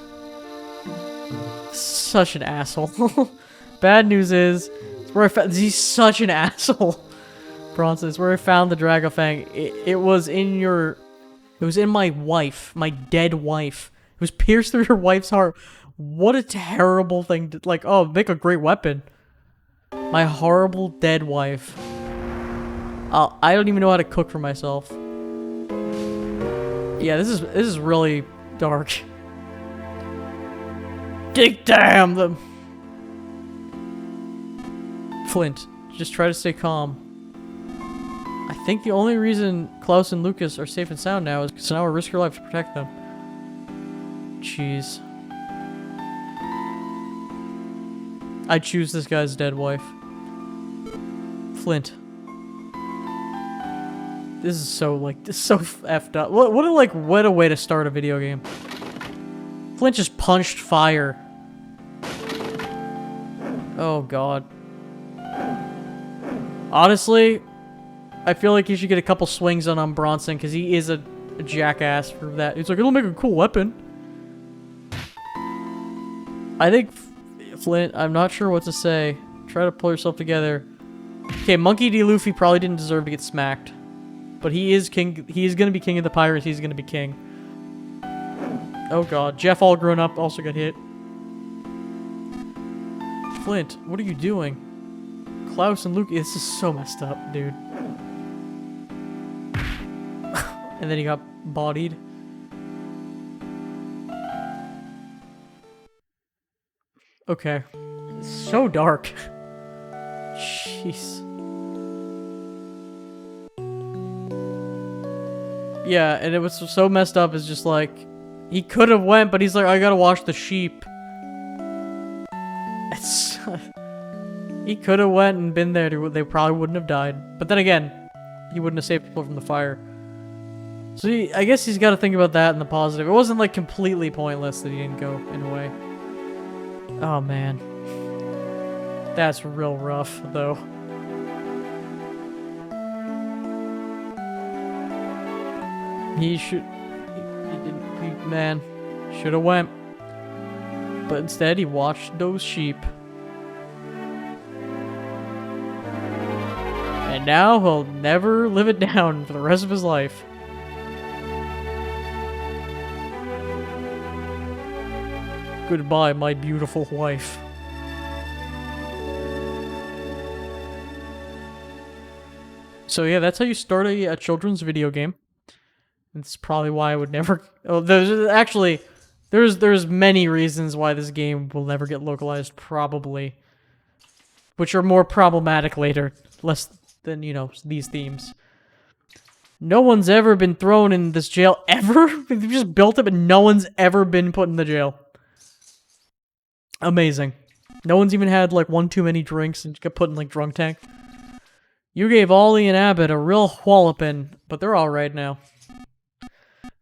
Such an asshole. Bad news is... where I found... He's such an asshole. Bronson, it's where I found the Drago Fang. It was in your... It was in my wife. My dead wife. It was pierced through your wife's heart. What a terrible thing to... Like, oh, make a great weapon. My horrible dead wife. I don't even know how to cook for myself. Yeah, this is really dark. Dig damn them. Flint, just try to stay calm. I think the only reason Klaus and Lucas are safe and sound now is because now I risk your life to protect them. Jeez. I choose this guy's dead wife. Flint. This is so, like, this is so effed up. What a way to start a video game. Flint just punched fire. Oh, God. Honestly, I feel like you should get a couple swings on Bronson, because he is a jackass for that. He's like, it'll make a cool weapon. I think, Flint, I'm not sure what to say. Try to pull yourself together. Okay, Monkey D. Luffy probably didn't deserve to get smacked. But he is king. He is going to be king of the pirates. He's going to be king. Oh, God. Jeff, all grown up, also got hit. Flint, what are you doing? Klaus and Luke, this is so messed up, dude. And then he got bodied. Okay. It's so dark. Jeez. Yeah, and it was so messed up, it's just like... He could have went, but he's like, I gotta wash the sheep. It's... He could have went and been there, they probably wouldn't have died. But then again, he wouldn't have saved people from the fire. So I guess he's got to think about that in the positive. It wasn't like completely pointless that he didn't go in a way. Oh man. That's real rough though. He should... man, should have went. But instead he watched those sheep. And now he'll never live it down for the rest of his life. Goodbye, my beautiful wife. So yeah, that's how you start a children's video game. That's probably why I would never... Oh, there's many reasons why this game will never get localized, probably. Which are more problematic later. Less than, you know, these themes. No one's ever been thrown in this jail, ever? They've just built it, and no one's ever been put in the jail. Amazing. No one's even had, like, one too many drinks and got put in, like, drunk tank. You gave Ollie and Abbott a real walloping, but they're alright now.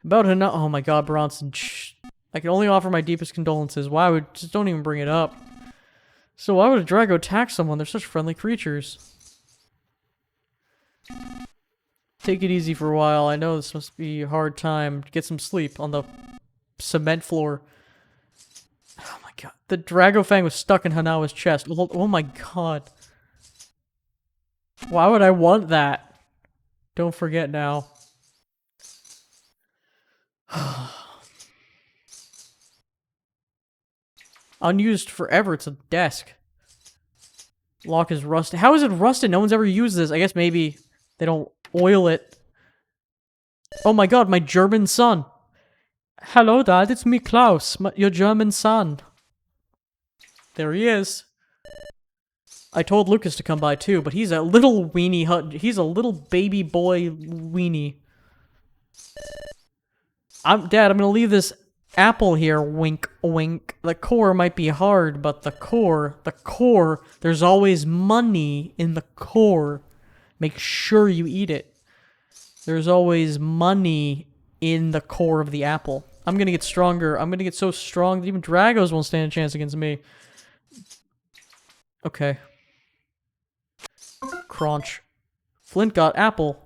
About enough. Oh my god, Bronson. Shh. I can only offer my deepest condolences. Why would... Just don't even bring it up. So why would a Drago attack someone? They're such friendly creatures. Take it easy for a while. I know this must be a hard time. Get some sleep on the cement floor. Oh my god. The Drago Fang was stuck in Hanawa's chest. Oh my god. Why would I want that? Don't forget now. Unused forever. It's a desk. Lock is rusted. How is it rusted? No one's ever used this. I guess maybe they don't oil it. Oh my god, my German son. Hello, Dad. It's me, Klaus. Your German son. There he is. I told Lucas to come by too, but he's a little weenie he's a little baby boy weenie. Dad, I'm gonna leave this apple here, wink, wink. The core might be hard, but the core, there's always money in the core. Make sure you eat it. There's always money in the core of the apple. I'm gonna get stronger. I'm gonna get so strong that even Dragos won't stand a chance against me. Okay. Crunch. Flint got apple.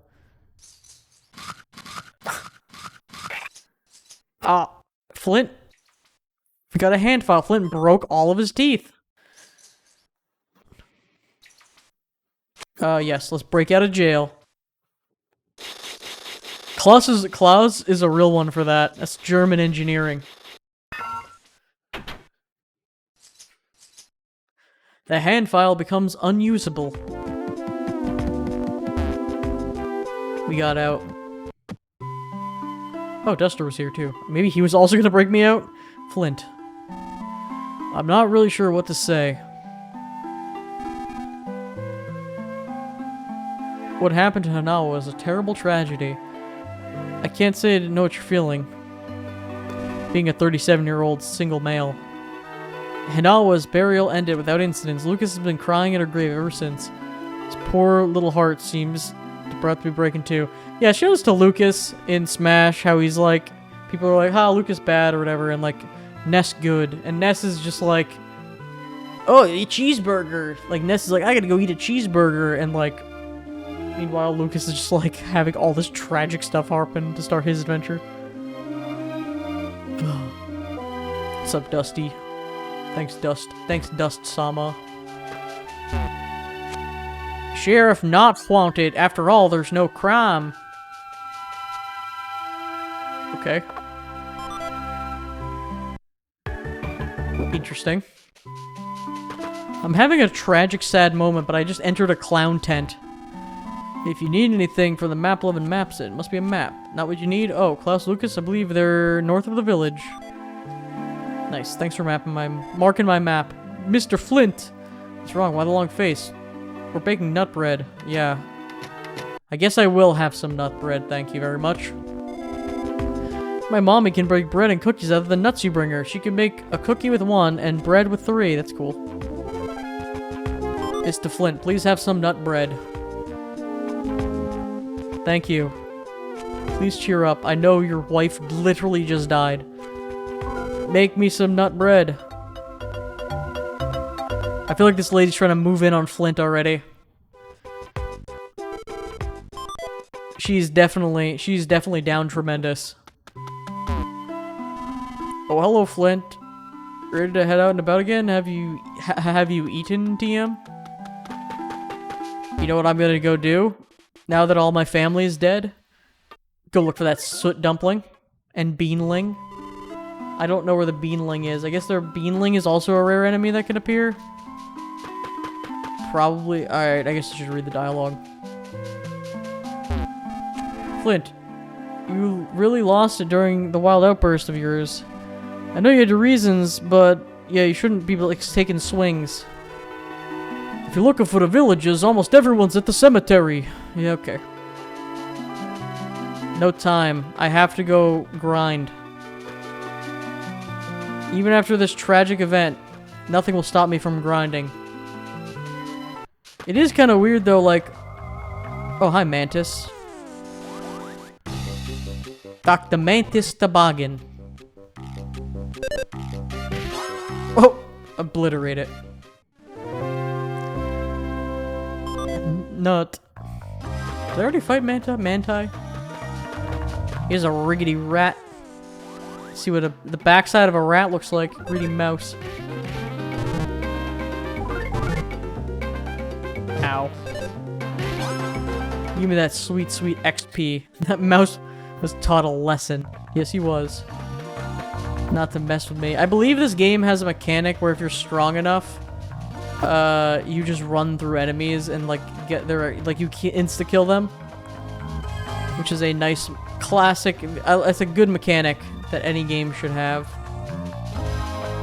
Flint. We got a hand file. Flint broke all of his teeth. Yes, let's break out of jail. Klaus is a real one for that. That's German engineering. The hand file becomes unusable. We got out. Oh, Duster was here too. Maybe he was also gonna break me out? Flint. I'm not really sure what to say. What happened to Hanawa was a terrible tragedy. I can't say I didn't know what you're feeling. Being a 37-year-old single male. Hanawa's burial ended without incidents. Lucas has been crying at her grave ever since. His poor little heart seems about to be breaking too. Yeah, she goes to Lucas in Smash, how he's like, people are like, "Ha, Lucas bad," or whatever, and like, Ness good. And Ness is just like, "Oh, eat cheeseburger." Like, Ness is like, "I gotta go eat a cheeseburger," and like, meanwhile, Lucas is just like having all this tragic stuff happen to start his adventure. What's up, Dusty? Thanks, Dust. Thanks, Dust-sama. Sheriff not wanted. After all, there's no crime. Okay. Interesting. I'm having a tragic, sad moment, but I just entered a clown tent. If you need anything from the map 11 maps, it must be a map. Not what you need? Oh, Klaus Lucas, I believe they're north of the village. Nice, thanks for marking my map. Mr. Flint! What's wrong? Why the long face? We're baking nut bread. Yeah. I guess I will have some nut bread, thank you very much. My mommy can break bread and cookies out of the nuts you bring her. She can make a cookie with 1 and bread with 3. That's cool. It's to Flint. Please have some nut bread. Thank you. Please cheer up. I know your wife literally just died. Make me some nut bread. I feel like this lady's trying to move in on Flint already. She's definitely down tremendous. Oh, hello, Flint. Ready to head out and about again? Have you eaten, TM? You know what I'm gonna go do? Now that all my family is dead? Go look for that soot dumpling and beanling. I don't know where the beanling is. I guess their beanling is also a rare enemy that can appear. Probably. Alright, I guess I should read the dialogue. Flint, you really lost it during the wild outburst of yours. I know you had your reasons, but yeah, you shouldn't be like taking swings. If you're looking for the villages, almost everyone's at the cemetery. Yeah, okay. No time. I have to go grind. Even after this tragic event, nothing will stop me from grinding. It is kind of weird though, like... Oh, hi, Mantis. Dr. Mantis Toboggan. Oh! Obliterate it. Nut. Did I already fight Manti? Here's a riggedy rat. See what the backside of a rat looks like. Greedy mouse. Ow. Give me that sweet, sweet XP. That mouse was taught a lesson. Yes, he was. Not to mess with me. I believe this game has a mechanic where if you're strong enough, you just run through enemies and like get their you insta-kill them. Which is a nice, classic, it's a good mechanic that any game should have.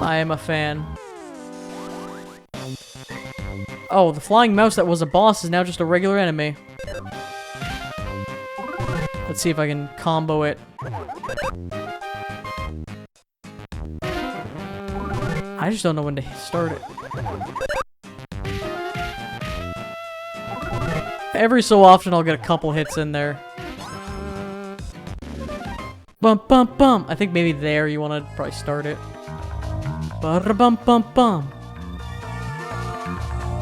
I am a fan. Oh, the flying mouse that was a boss is now just a regular enemy. Let's see if I can combo it. I just don't know when to start it. Every so often I'll get a couple hits in there. Bum bum bum. I think maybe there you want to probably start it. Bum bum bum.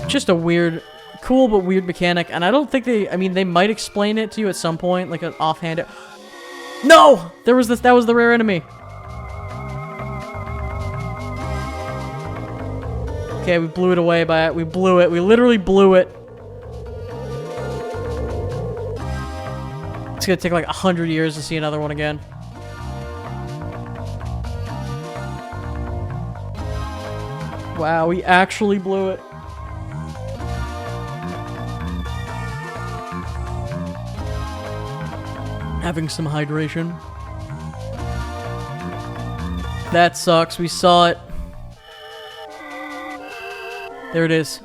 Just a weird, cool but weird mechanic, and I don't think they. I mean, they might explain it to you at some point, like an offhand. No, there was this. That was the rare enemy. Okay, we blew it away by it. We blew it. We literally blew it. It's gonna take like 100 years to see another one again. Wow, we actually blew it. Having some hydration. That sucks. We saw it. There it is.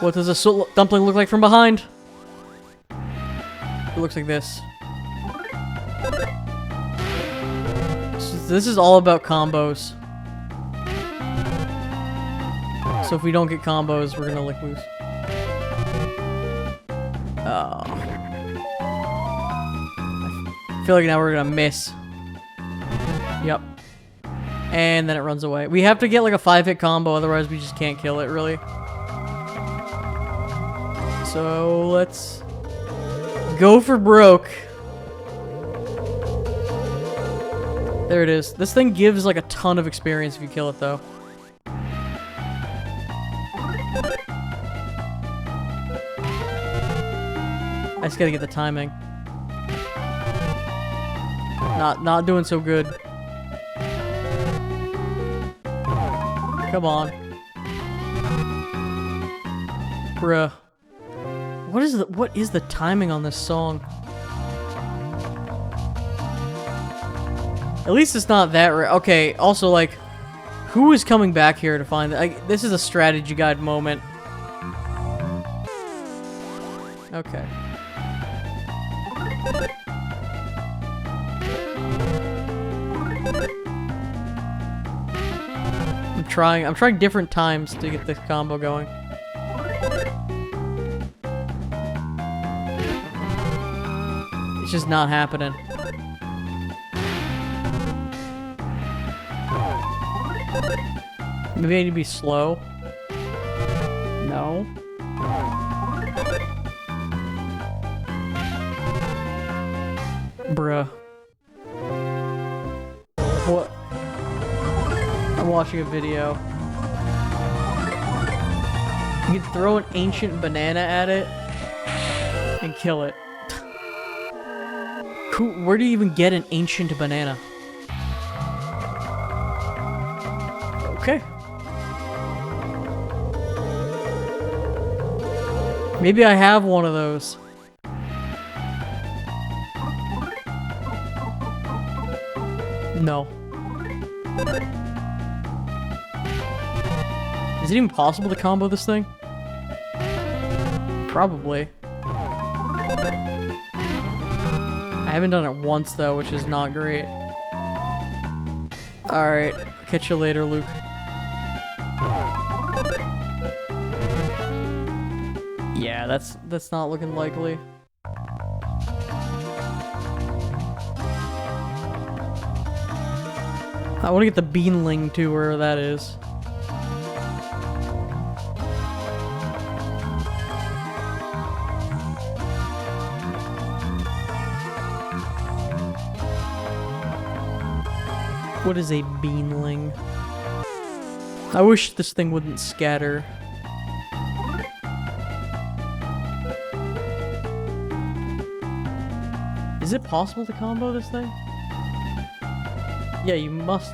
What does a dumpling look like from behind? It looks like this. This is all about combos. So if we don't get combos, we're gonna like lose. Oh. I feel like now we're gonna miss. Yep. And then it runs away. We have to get like a 5-hit combo, otherwise we just can't kill it, really. So let's go for broke. There it is. This thing gives like a ton of experience if you kill it, though. I just gotta get the timing. Not doing so good. Come on. Bruh. What is the timing on this song? At least it's not that okay, also like, who is coming back here to find like, this is a strategy guide moment. Okay. I'm trying different times to get this combo going. It's just not happening. Maybe I need to be slow. No. Bruh. What? I'm watching a video. You can throw an ancient banana at it and kill it. Where do you even get an ancient banana? Okay. Maybe I have one of those. No. Is it even possible to combo this thing? Probably. I haven't done it once though, which is not great. Alright, catch you later, Luke. Yeah, that's not looking likely. I want to get the Beanling to where that is. What is a Beanling? I wish this thing wouldn't scatter. Is it possible to combo this thing? Yeah, you must.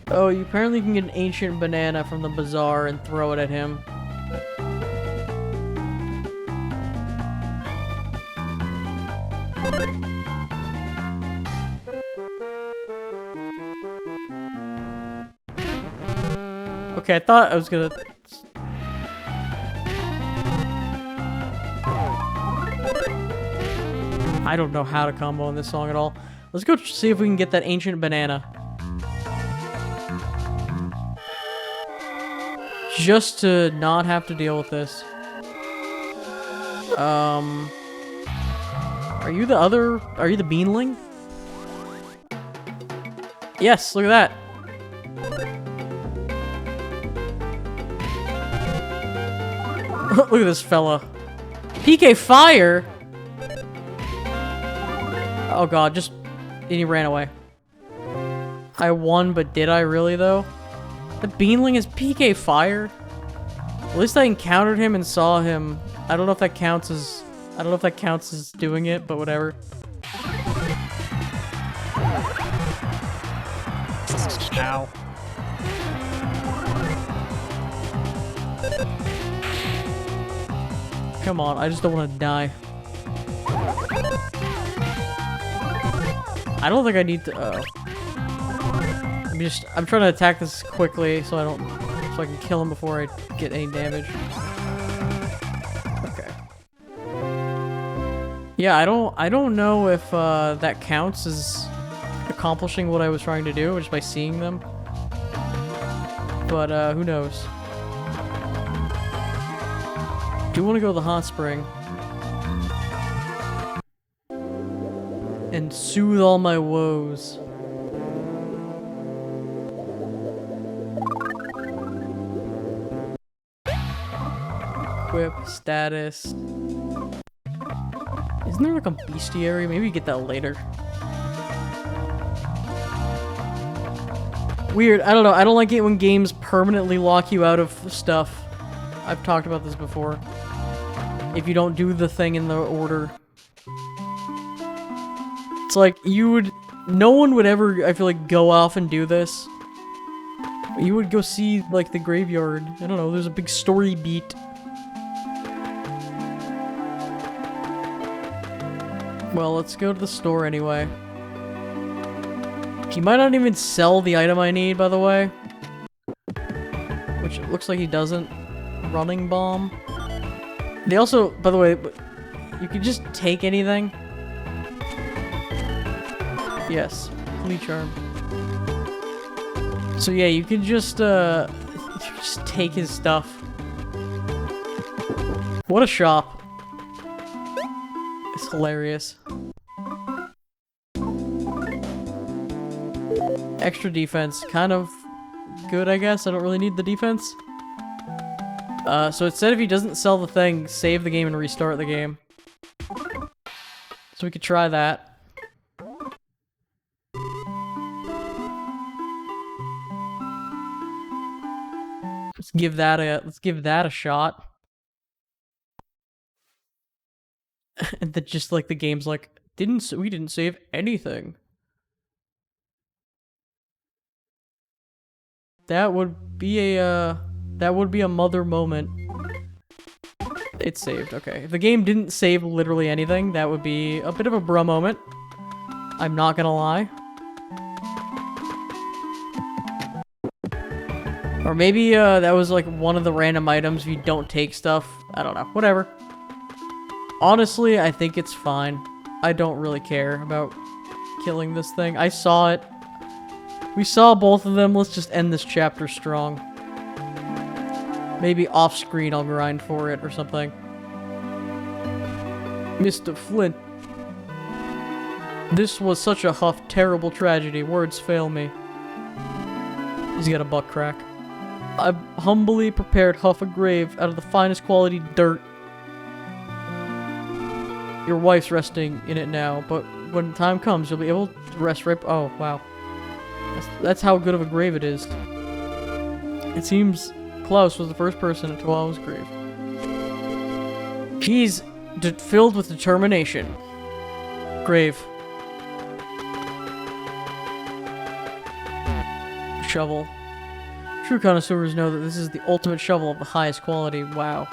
Oh, you apparently can get an ancient banana from the bazaar and throw it at him. Okay, I thought I was gonna... I don't know how to combo in this song at all. Let's go see if we can get that ancient banana. Just to not have to deal with this. Are you the beanling? Yes, look at that. Look at this fella. PK Fire? Oh god, and he ran away. I won, but did I really though? The beanling is PK Fire? At least I encountered him and saw him. I don't know if that counts as... I don't know if that counts as doing it, but whatever. Ow. Come on, I just don't want to die. I don't think I need to... I'm trying to attack this quickly so I can kill him before I get any damage. Okay. Yeah, I don't know if that counts as accomplishing what I was trying to do just by seeing them. But who knows? Do want to go to the hot spring and soothe all my woes. Equip status. Isn't there like a bestiary? Maybe get that later. Weird. I don't know. I don't like it when games permanently lock you out of stuff. I've talked about this before. If you don't do the thing in the order. It's like, no one would ever, I feel like, go off and do this. You would go see, like, the graveyard. I don't know, there's a big story beat. Well, let's go to the store anyway. He might not even sell the item I need, by the way. Which it looks like he doesn't. Running bomb. They also, by the way, you can just take anything. Yes, Flea Charm. So yeah, you can just take his stuff. What a shop. It's hilarious. Extra defense, kind of good, I guess. I don't really need the defense. So it said if he doesn't sell the thing, save the game and restart the game. So we could try that. Let's give that a shot. And then just like the game's like, we didn't save anything. That would be a mother moment. It saved, okay. If the game didn't save literally anything, that would be a bit of a bruh moment. I'm not gonna lie. Or maybe that was like one of the random items if you don't take stuff. I don't know, whatever. Honestly, I think it's fine. I don't really care about killing this thing. I saw it. We saw both of them. Let's just end this chapter strong. Maybe off screen I'll grind for it or something. Mr. Flint. This was such a terrible tragedy. Words fail me. He's got a butt crack. I've humbly prepared Huff a grave out of the finest quality dirt. Your wife's resting in it now, but when time comes, you'll be able to rest right... Oh, wow. That's how good of a grave it is. It seems Klaus was the first person at Chihuahua's grave. He's filled with determination. Grave. Shovel. True connoisseurs know that this is the ultimate shovel of the highest quality. Wow.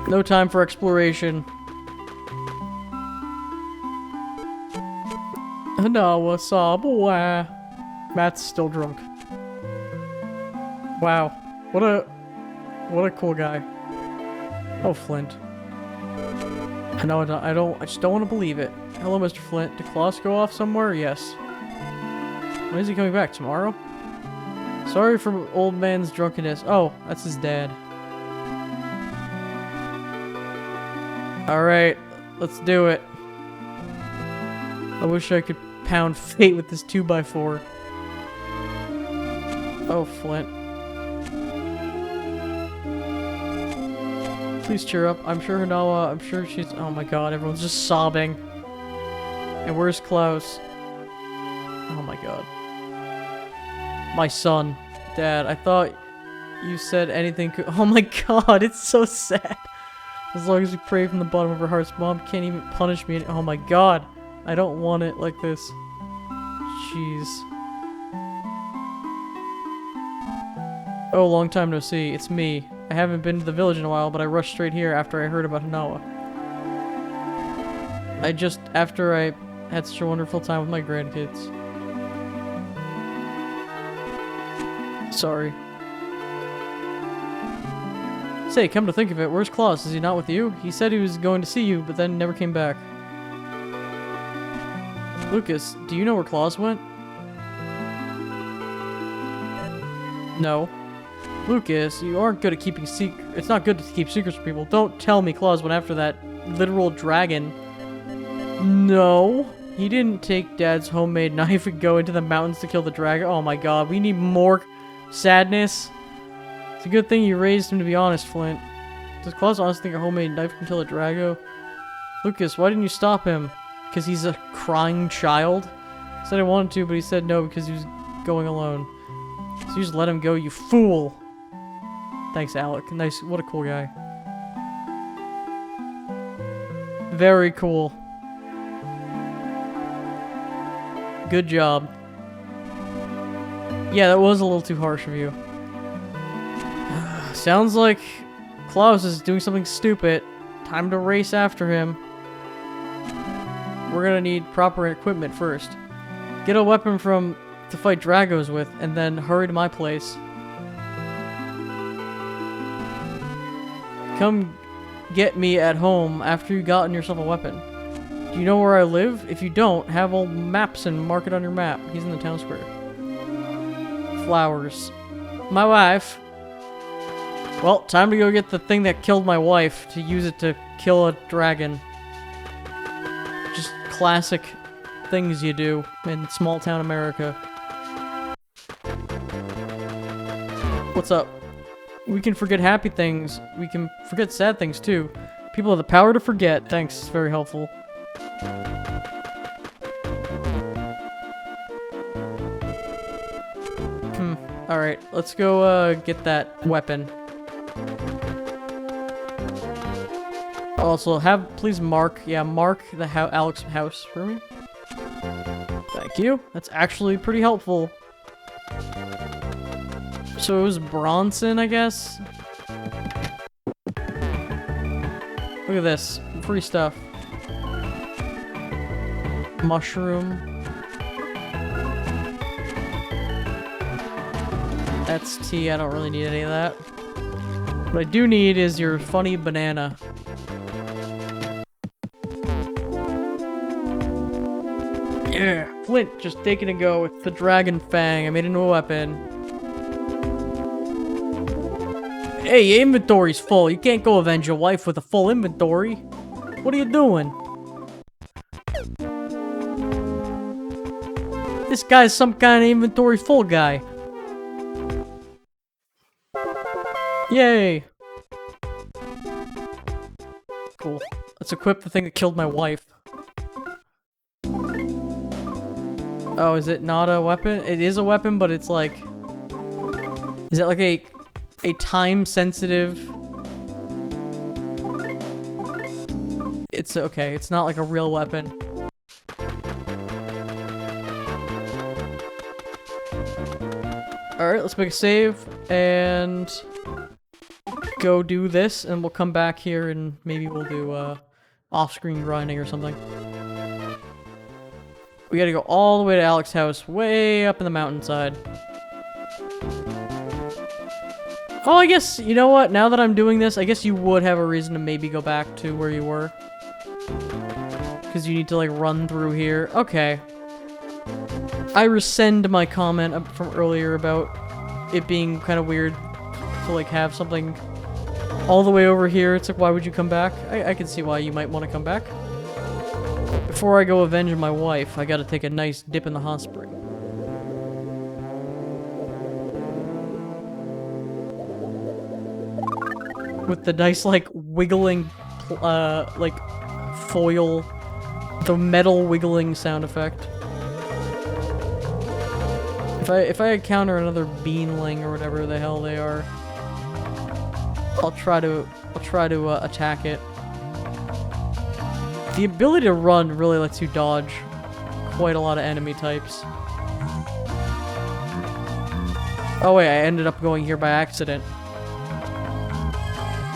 No time for exploration. Hanawa Sabawa. Matt's still drunk. Wow. What a cool guy. Oh, Flint. I know I just don't want to believe it. Hello, Mr. Flint. Did Klaus go off somewhere? Yes. When is he coming back? Tomorrow? Sorry for old man's drunkenness. Oh, that's his dad. Alright, let's do it. I wish I could pound fate with this 2x4. Oh, Flint. Please cheer up. I'm sure Hanawa, I'm sure she's... Oh my god, everyone's just sobbing. And where's Klaus? Oh my god. My son. Dad, I thought you said anything could... Oh my god, it's so sad. As long as we pray from the bottom of our hearts, Mom can't even punish me. Oh my god. I don't want it like this. Jeez. Oh, long time no see. It's me. I haven't been to the village in a while, but I rushed straight here after I heard about Hanawa. After I had such a wonderful time with my grandkids. Sorry. Say, come to think of it, where's Klaus? Is he not with you? He said he was going to see you, but then never came back. Lucas, do you know where Klaus went? No. Lucas, you aren't good at keeping secrets. It's not good to keep secrets from people. Don't tell me Klaus went after that literal dragon. No. He didn't take Dad's homemade knife and go into the mountains to kill the dragon. Oh my god, we need more sadness. It's a good thing you raised him, to be honest, Flint. Does Klaus honestly think a homemade knife can kill a Drago? Lucas, why didn't you stop him? Because he's a crying child? He said I wanted to, but he said no because he was going alone. So you just let him go, you fool! Thanks, Alec. Nice. What a cool guy. Very cool. Good job. Yeah, that was a little too harsh of you. Sounds like Klaus is doing something stupid. Time to race after him. We're gonna need proper equipment first. Get a weapon to fight Dragos with, and then hurry to my place. Come get me at home after you've gotten yourself a weapon. Do you know where I live? If you don't, have old maps and mark it on your map. He's in the town square. Flowers. My wife. Well, time to go get the thing that killed my wife to use it to kill a dragon. Just classic things you do in small town America. What's up? We can forget happy things. We can forget sad things too. People have the power to forget. Thanks, it's very helpful. Alright, let's go get that weapon. Also, please mark the Alec's house for me. Thank you. That's actually pretty helpful. So it was Bronson, I guess? Look at this. Free stuff. Mushroom. That's tea. I don't really need any of that. What I do need is your funny banana. Yeah! Flint just taking a go with the dragon fang. I made it into a weapon. Hey, your inventory's full. You can't go avenge your wife with a full inventory. What are you doing? This guy's some kind of inventory full guy. Yay! Cool. Let's equip the thing that killed my wife. Oh, is it not a weapon? It is a weapon, but it's like... Is it like a time-sensitive... It's okay, it's not like a real weapon. Alright, let's make a save, and... go do this, and we'll come back here and maybe we'll do, off-screen grinding or something. We gotta go all the way to Alex's house, way up in the mountainside. Oh, I guess, you know what? Now that I'm doing this, I guess you would have a reason to maybe go back to where you were. Because you need to, like, run through here. Okay. I rescind my comment from earlier about it being kind of weird to, like, have something all the way over here. It's like, why would you come back? I can see why you might want to come back. Before I go avenge my wife, I gotta take a nice dip in the hot spring. With the nice, like, wiggling, like, foil, the metal wiggling sound effect. If I encounter another beanling or whatever the hell they are, I'll try to attack it. The ability to run really lets you dodge quite a lot of enemy types. Oh wait, I ended up going here by accident.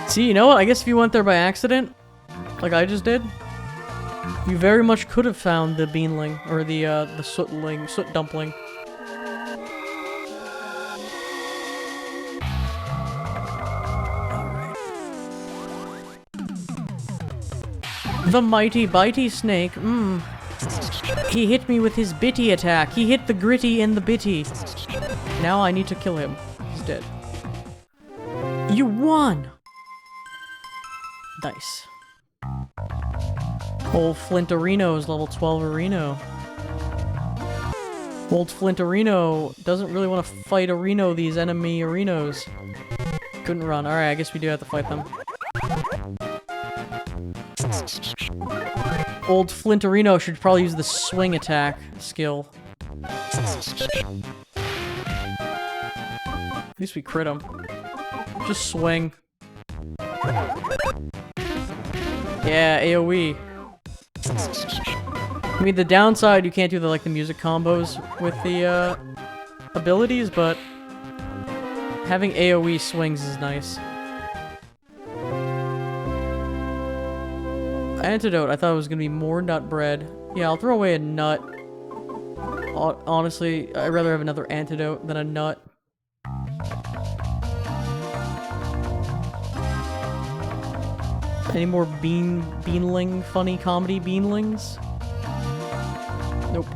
See, you know what? I guess if you went there by accident, like I just did, you very much could have found the beanling, or the soot dumpling. The mighty bitey snake, he hit me with his bitty attack. He hit the gritty and the bitty. Now I need to kill him. He's dead. You won! Nice. Old Flintorino's level 12 Areno. Old Flintorino doesn't really want to fight Areno, these enemy Arenos. Couldn't run. Alright, I guess we do have to fight them. Old Flintorino should probably use the swing attack skill. At least we crit him. Just swing. Yeah, AoE. I mean, the downside, you can't do the music combos with the abilities, but having AoE swings is nice. Antidote, I thought it was gonna be more nut bread. Yeah, I'll throw away a nut. Honestly, I'd rather have another antidote than a nut. Any more beanling funny comedy beanlings? Nope.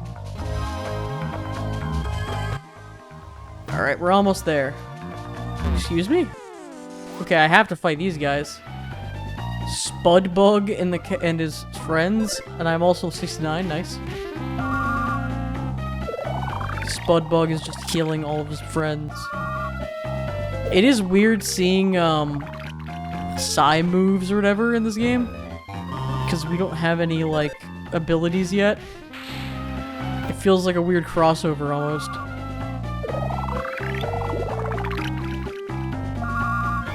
Alright, we're almost there. Excuse me? Okay, I have to fight these guys. Spudbug and his friends, and I'm also 69, nice. Spudbug is just healing all of his friends. It is weird seeing, psi moves or whatever in this game, because we don't have any, like, abilities yet. It feels like a weird crossover, almost.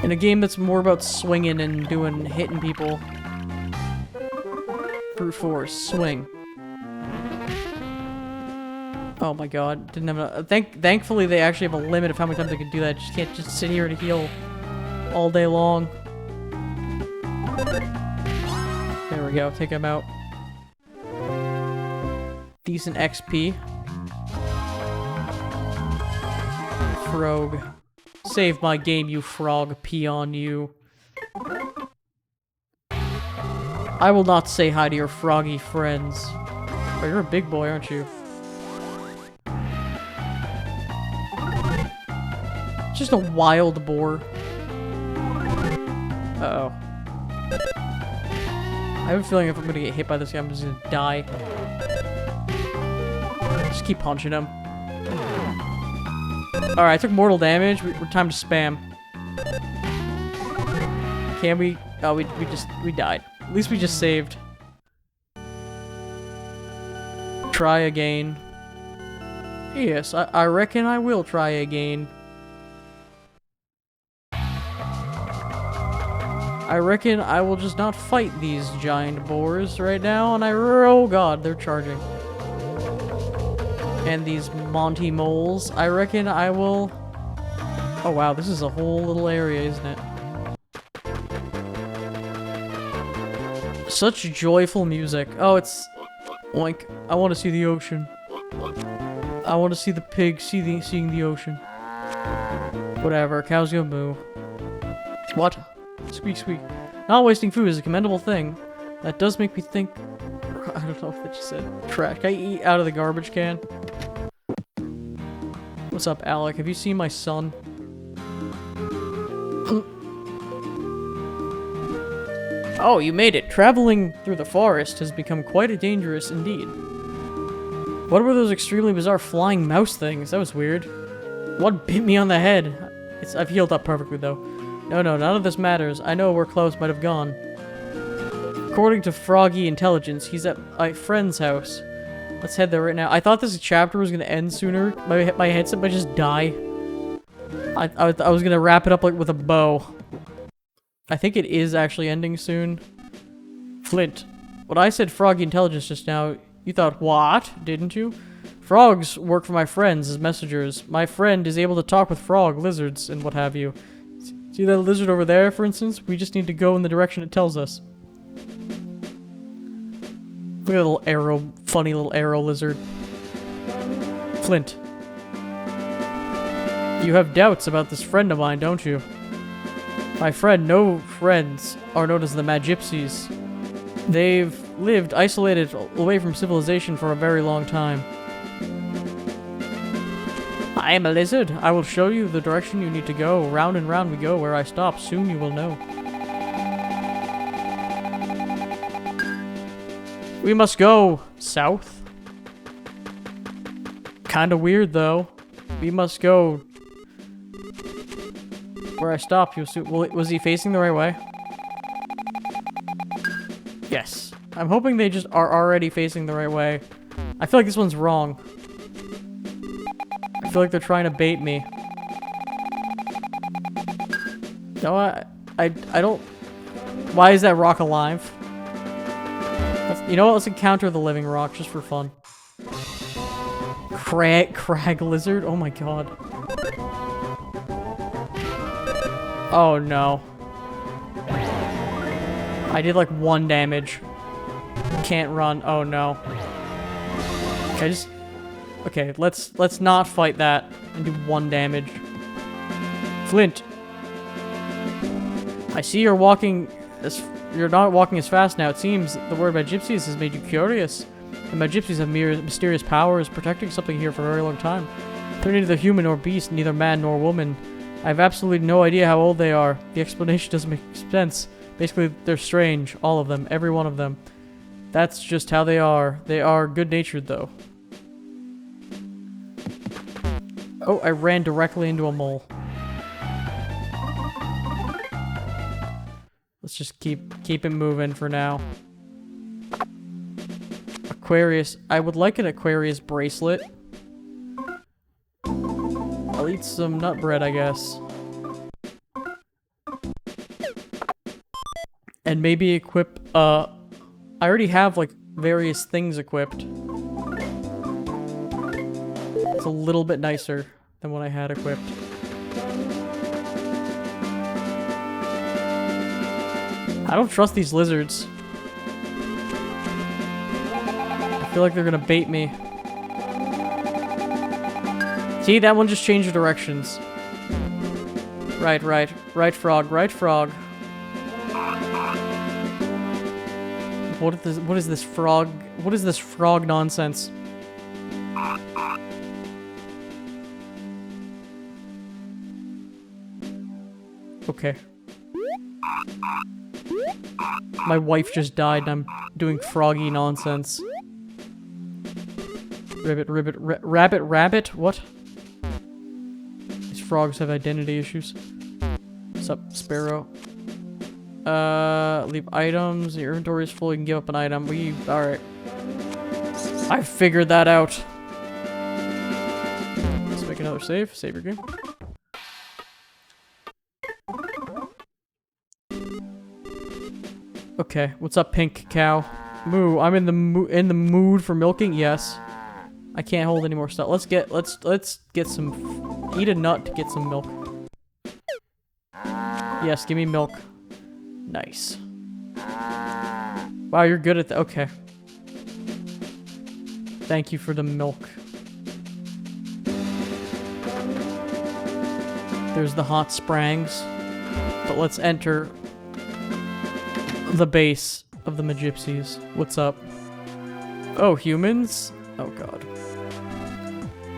In a game that's more about swinging and hitting people. Brute force, swing. Oh my god, didn't have enough. Thankfully they actually have a limit of how many times they can do that. Just can't just sit here and heal all day long. There we go, take him out. Decent XP. Frog. Save my game, you frog peon, you. I will not say hi to your froggy friends. Oh, you're a big boy, aren't you? Just a wild boar. Uh-oh. I have a feeling if I'm gonna get hit by this guy, I'm just gonna die. Just keep punching him. Alright, I took mortal damage. We're time to spam. Can we? Oh, we died. At least we just saved. Try again. Yes, I reckon I will try again. I reckon I will just not fight these giant boars right now, and oh god, they're charging. And these Monty moles, I reckon I will... Oh wow, this is a whole little area, isn't it? Such joyful music. Oh, it's Oink. I want to see the ocean. I want to see the pig seeing the ocean. Whatever. Cows go moo. What? Squeak squeak. Not wasting food is a commendable thing. That does make me think... I don't know what that just said. Trash. Can I eat out of the garbage can? What's up, Alec? Have you seen my son? Oh, you made it. Traveling through the forest has become quite dangerous indeed. What were those extremely bizarre flying mouse things? That was weird. What bit me on the head? I've healed up perfectly, though. No, none of this matters. I know where Klaus might have gone. According to Froggy Intelligence, he's at my friend's house. Let's head there right now. I thought this chapter was gonna end sooner. My headset might just die. I was gonna wrap it up like with a bow. I think it is actually ending soon. Flint. When I said Froggy Intelligence just now, you thought, what? Didn't you? Frogs work for my friends as messengers. My friend is able to talk with frog, lizards, and what have you. See that lizard over there, for instance? We just need to go in the direction it tells us. Look at a little arrow, funny little arrow lizard. Flint. You have doubts about this friend of mine, don't you? My friend, no friends are known as the Mad Gypsies. They've lived isolated away from civilization for a very long time. I am a lizard. I will show you the direction you need to go. Round and round we go. Where I stop, soon you will know. We must go south. Kinda weird, though. We must go... Where I stop, you'll see... Was he facing the right way? Yes. I'm hoping they just are already facing the right way. I feel like this one's wrong. I feel like they're trying to bait me. No, I don't... Why is that rock alive? You know what? Let's encounter the living rock just for fun. Crag lizard? Oh my god. Oh no. I did like 1 damage. Can't run. Oh no. Okay, let's not fight that and do 1 damage. Flint. I see you're not walking as fast now. It seems the word by gypsies has made you curious. And by gypsies have mysterious powers protecting something here for a very long time. They're neither human nor beast, neither man nor woman. I have absolutely no idea how old they are. The explanation doesn't make sense. Basically, they're strange. All of them. Every one of them. That's just how they are. They are good-natured, though. Oh, I ran directly into a mole. Let's just keep it moving for now. Aquarius. I would like an Aquarius bracelet. I'll eat some nut bread, I guess. And maybe equip, I already have, like, various things equipped. It's a little bit nicer than what I had equipped. I don't trust these lizards. I feel like they're gonna bait me. See, that one just changed directions. Right, frog, right, frog. What is this frog? What is this frog nonsense? Okay. My wife just died and I'm doing froggy nonsense. Rabbit, what? These frogs have identity issues. What's up, Sparrow? Leave items. Your inventory is full. You can give up an item. Alright. I figured that out. Let's make another save. Save your game. Okay, what's up, pink cow? Moo, I'm in the mood for milking. Yes. I can't hold any more stuff. Let's get some... Eat a nut to get some milk. Yes, give me milk. Nice. Wow, you're good at that. Okay. Thank you for the milk. There's the hot springs. But let's enter the base of the Magypsies. What's up? Oh, humans? Oh god.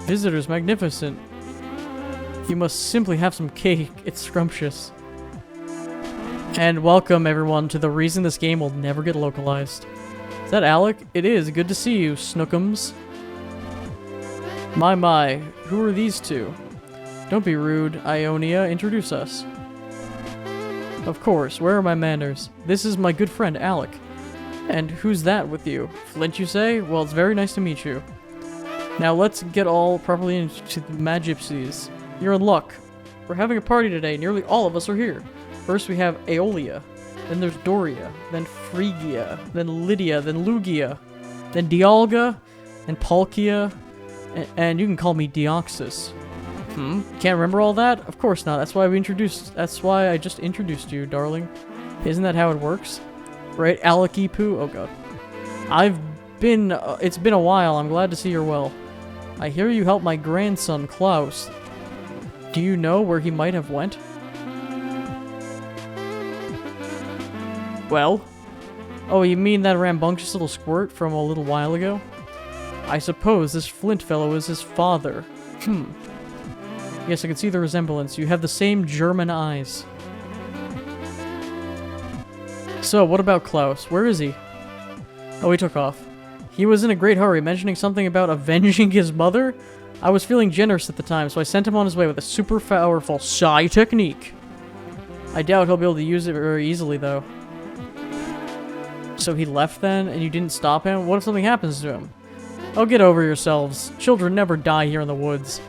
Visitors, magnificent. You must simply have some cake. It's scrumptious. And welcome everyone to the reason this game will never get localized. Is that Alec? It is. Good to see you, Snookums. My, who are these two? Don't be rude, Ionia. Introduce us. Of course, where are my manners? This is my good friend, Alec. And who's that with you? Flint, you say? Well, it's very nice to meet you. Now let's get all properly into the Magypsies. You're in luck. We're having a party today. Nearly all of us are here. First we have Aeolia. Then there's Doria. Then Phrygia. Then Lydia. Then Lugia. Then Dialga. And Palkia. And you can call me Deoxys. Can't remember all that? Of course not. That's why I just introduced you, darling. Isn't that how it works? Right, Aleki Poo? Oh god. It's been a while. I'm glad to see you're well. I hear you helped my grandson, Klaus. Do you know where he might have went? Well? Oh, you mean that rambunctious little squirt from a little while ago? I suppose this Flint fellow is his father. Yes, I can see the resemblance. You have the same German eyes. So, what about Klaus? Where is he? Oh, he took off. He was in a great hurry, mentioning something about avenging his mother? I was feeling generous at the time, so I sent him on his way with a super powerful psi technique. I doubt he'll be able to use it very easily, though. So he left then, and you didn't stop him? What if something happens to him? Oh, get over yourselves. Children never die here in the woods.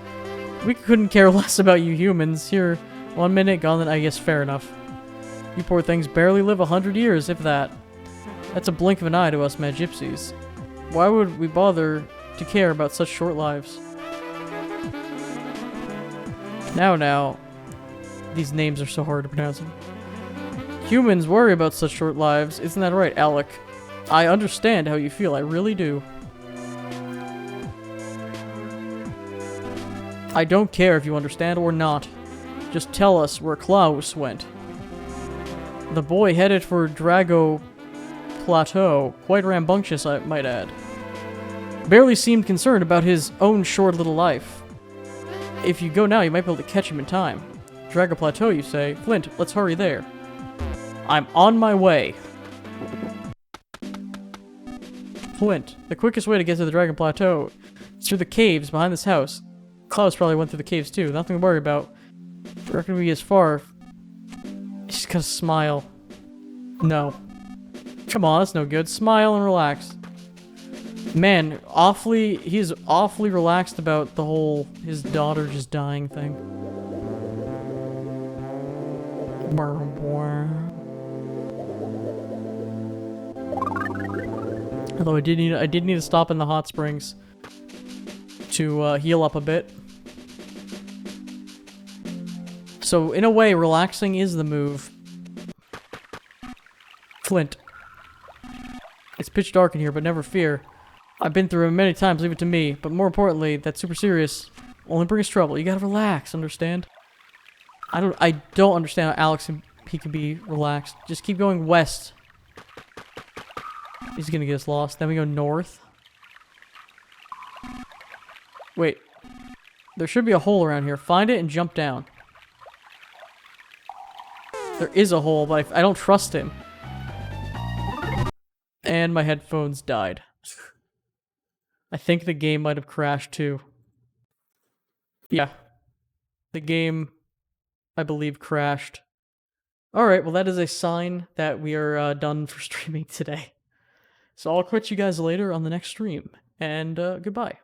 We couldn't care less about you humans. Here, 1 minute, gone, then I guess fair enough. You poor things barely live 100 years, if that. That's a blink of an eye to us Magypsies. Why would we bother to care about such short lives? Now. These names are so hard to pronounce. Humans worry about such short lives. Isn't that right, Alec? I understand how you feel. I really do. I don't care if you understand or not. Just tell us where Klaus went. The boy headed for Drago Plateau. Quite rambunctious, I might add. Barely seemed concerned about his own short little life. If you go now, you might be able to catch him in time. Drago Plateau, you say? Flint, let's hurry there. I'm on my way. Flint, the quickest way to get to the Dragon Plateau is through the caves behind this house. Klaus probably went through the caves too. Nothing to worry about. I reckon we as far. Just gotta smile. No. Come on, that's no good. Smile and relax. Man, he's awfully relaxed about the whole his daughter just dying thing. Although I did need to stop in the hot springs to heal up a bit. So in a way, relaxing is the move. Flint. It's pitch dark in here, but never fear. I've been through it many times, leave it to me. But more importantly, that's super serious. Only bring us trouble. You gotta relax, understand? I don't understand how Alex, he can be relaxed. Just keep going west. He's gonna get us lost. Then we go north. Wait. There should be a hole around here. Find it and jump down. There is a hole, but I don't trust him. And my headphones died. I think the game might have crashed too. Yeah. The game, I believe, crashed. Alright, well that is a sign that we are done for streaming today. So I'll catch you guys later on the next stream. And goodbye.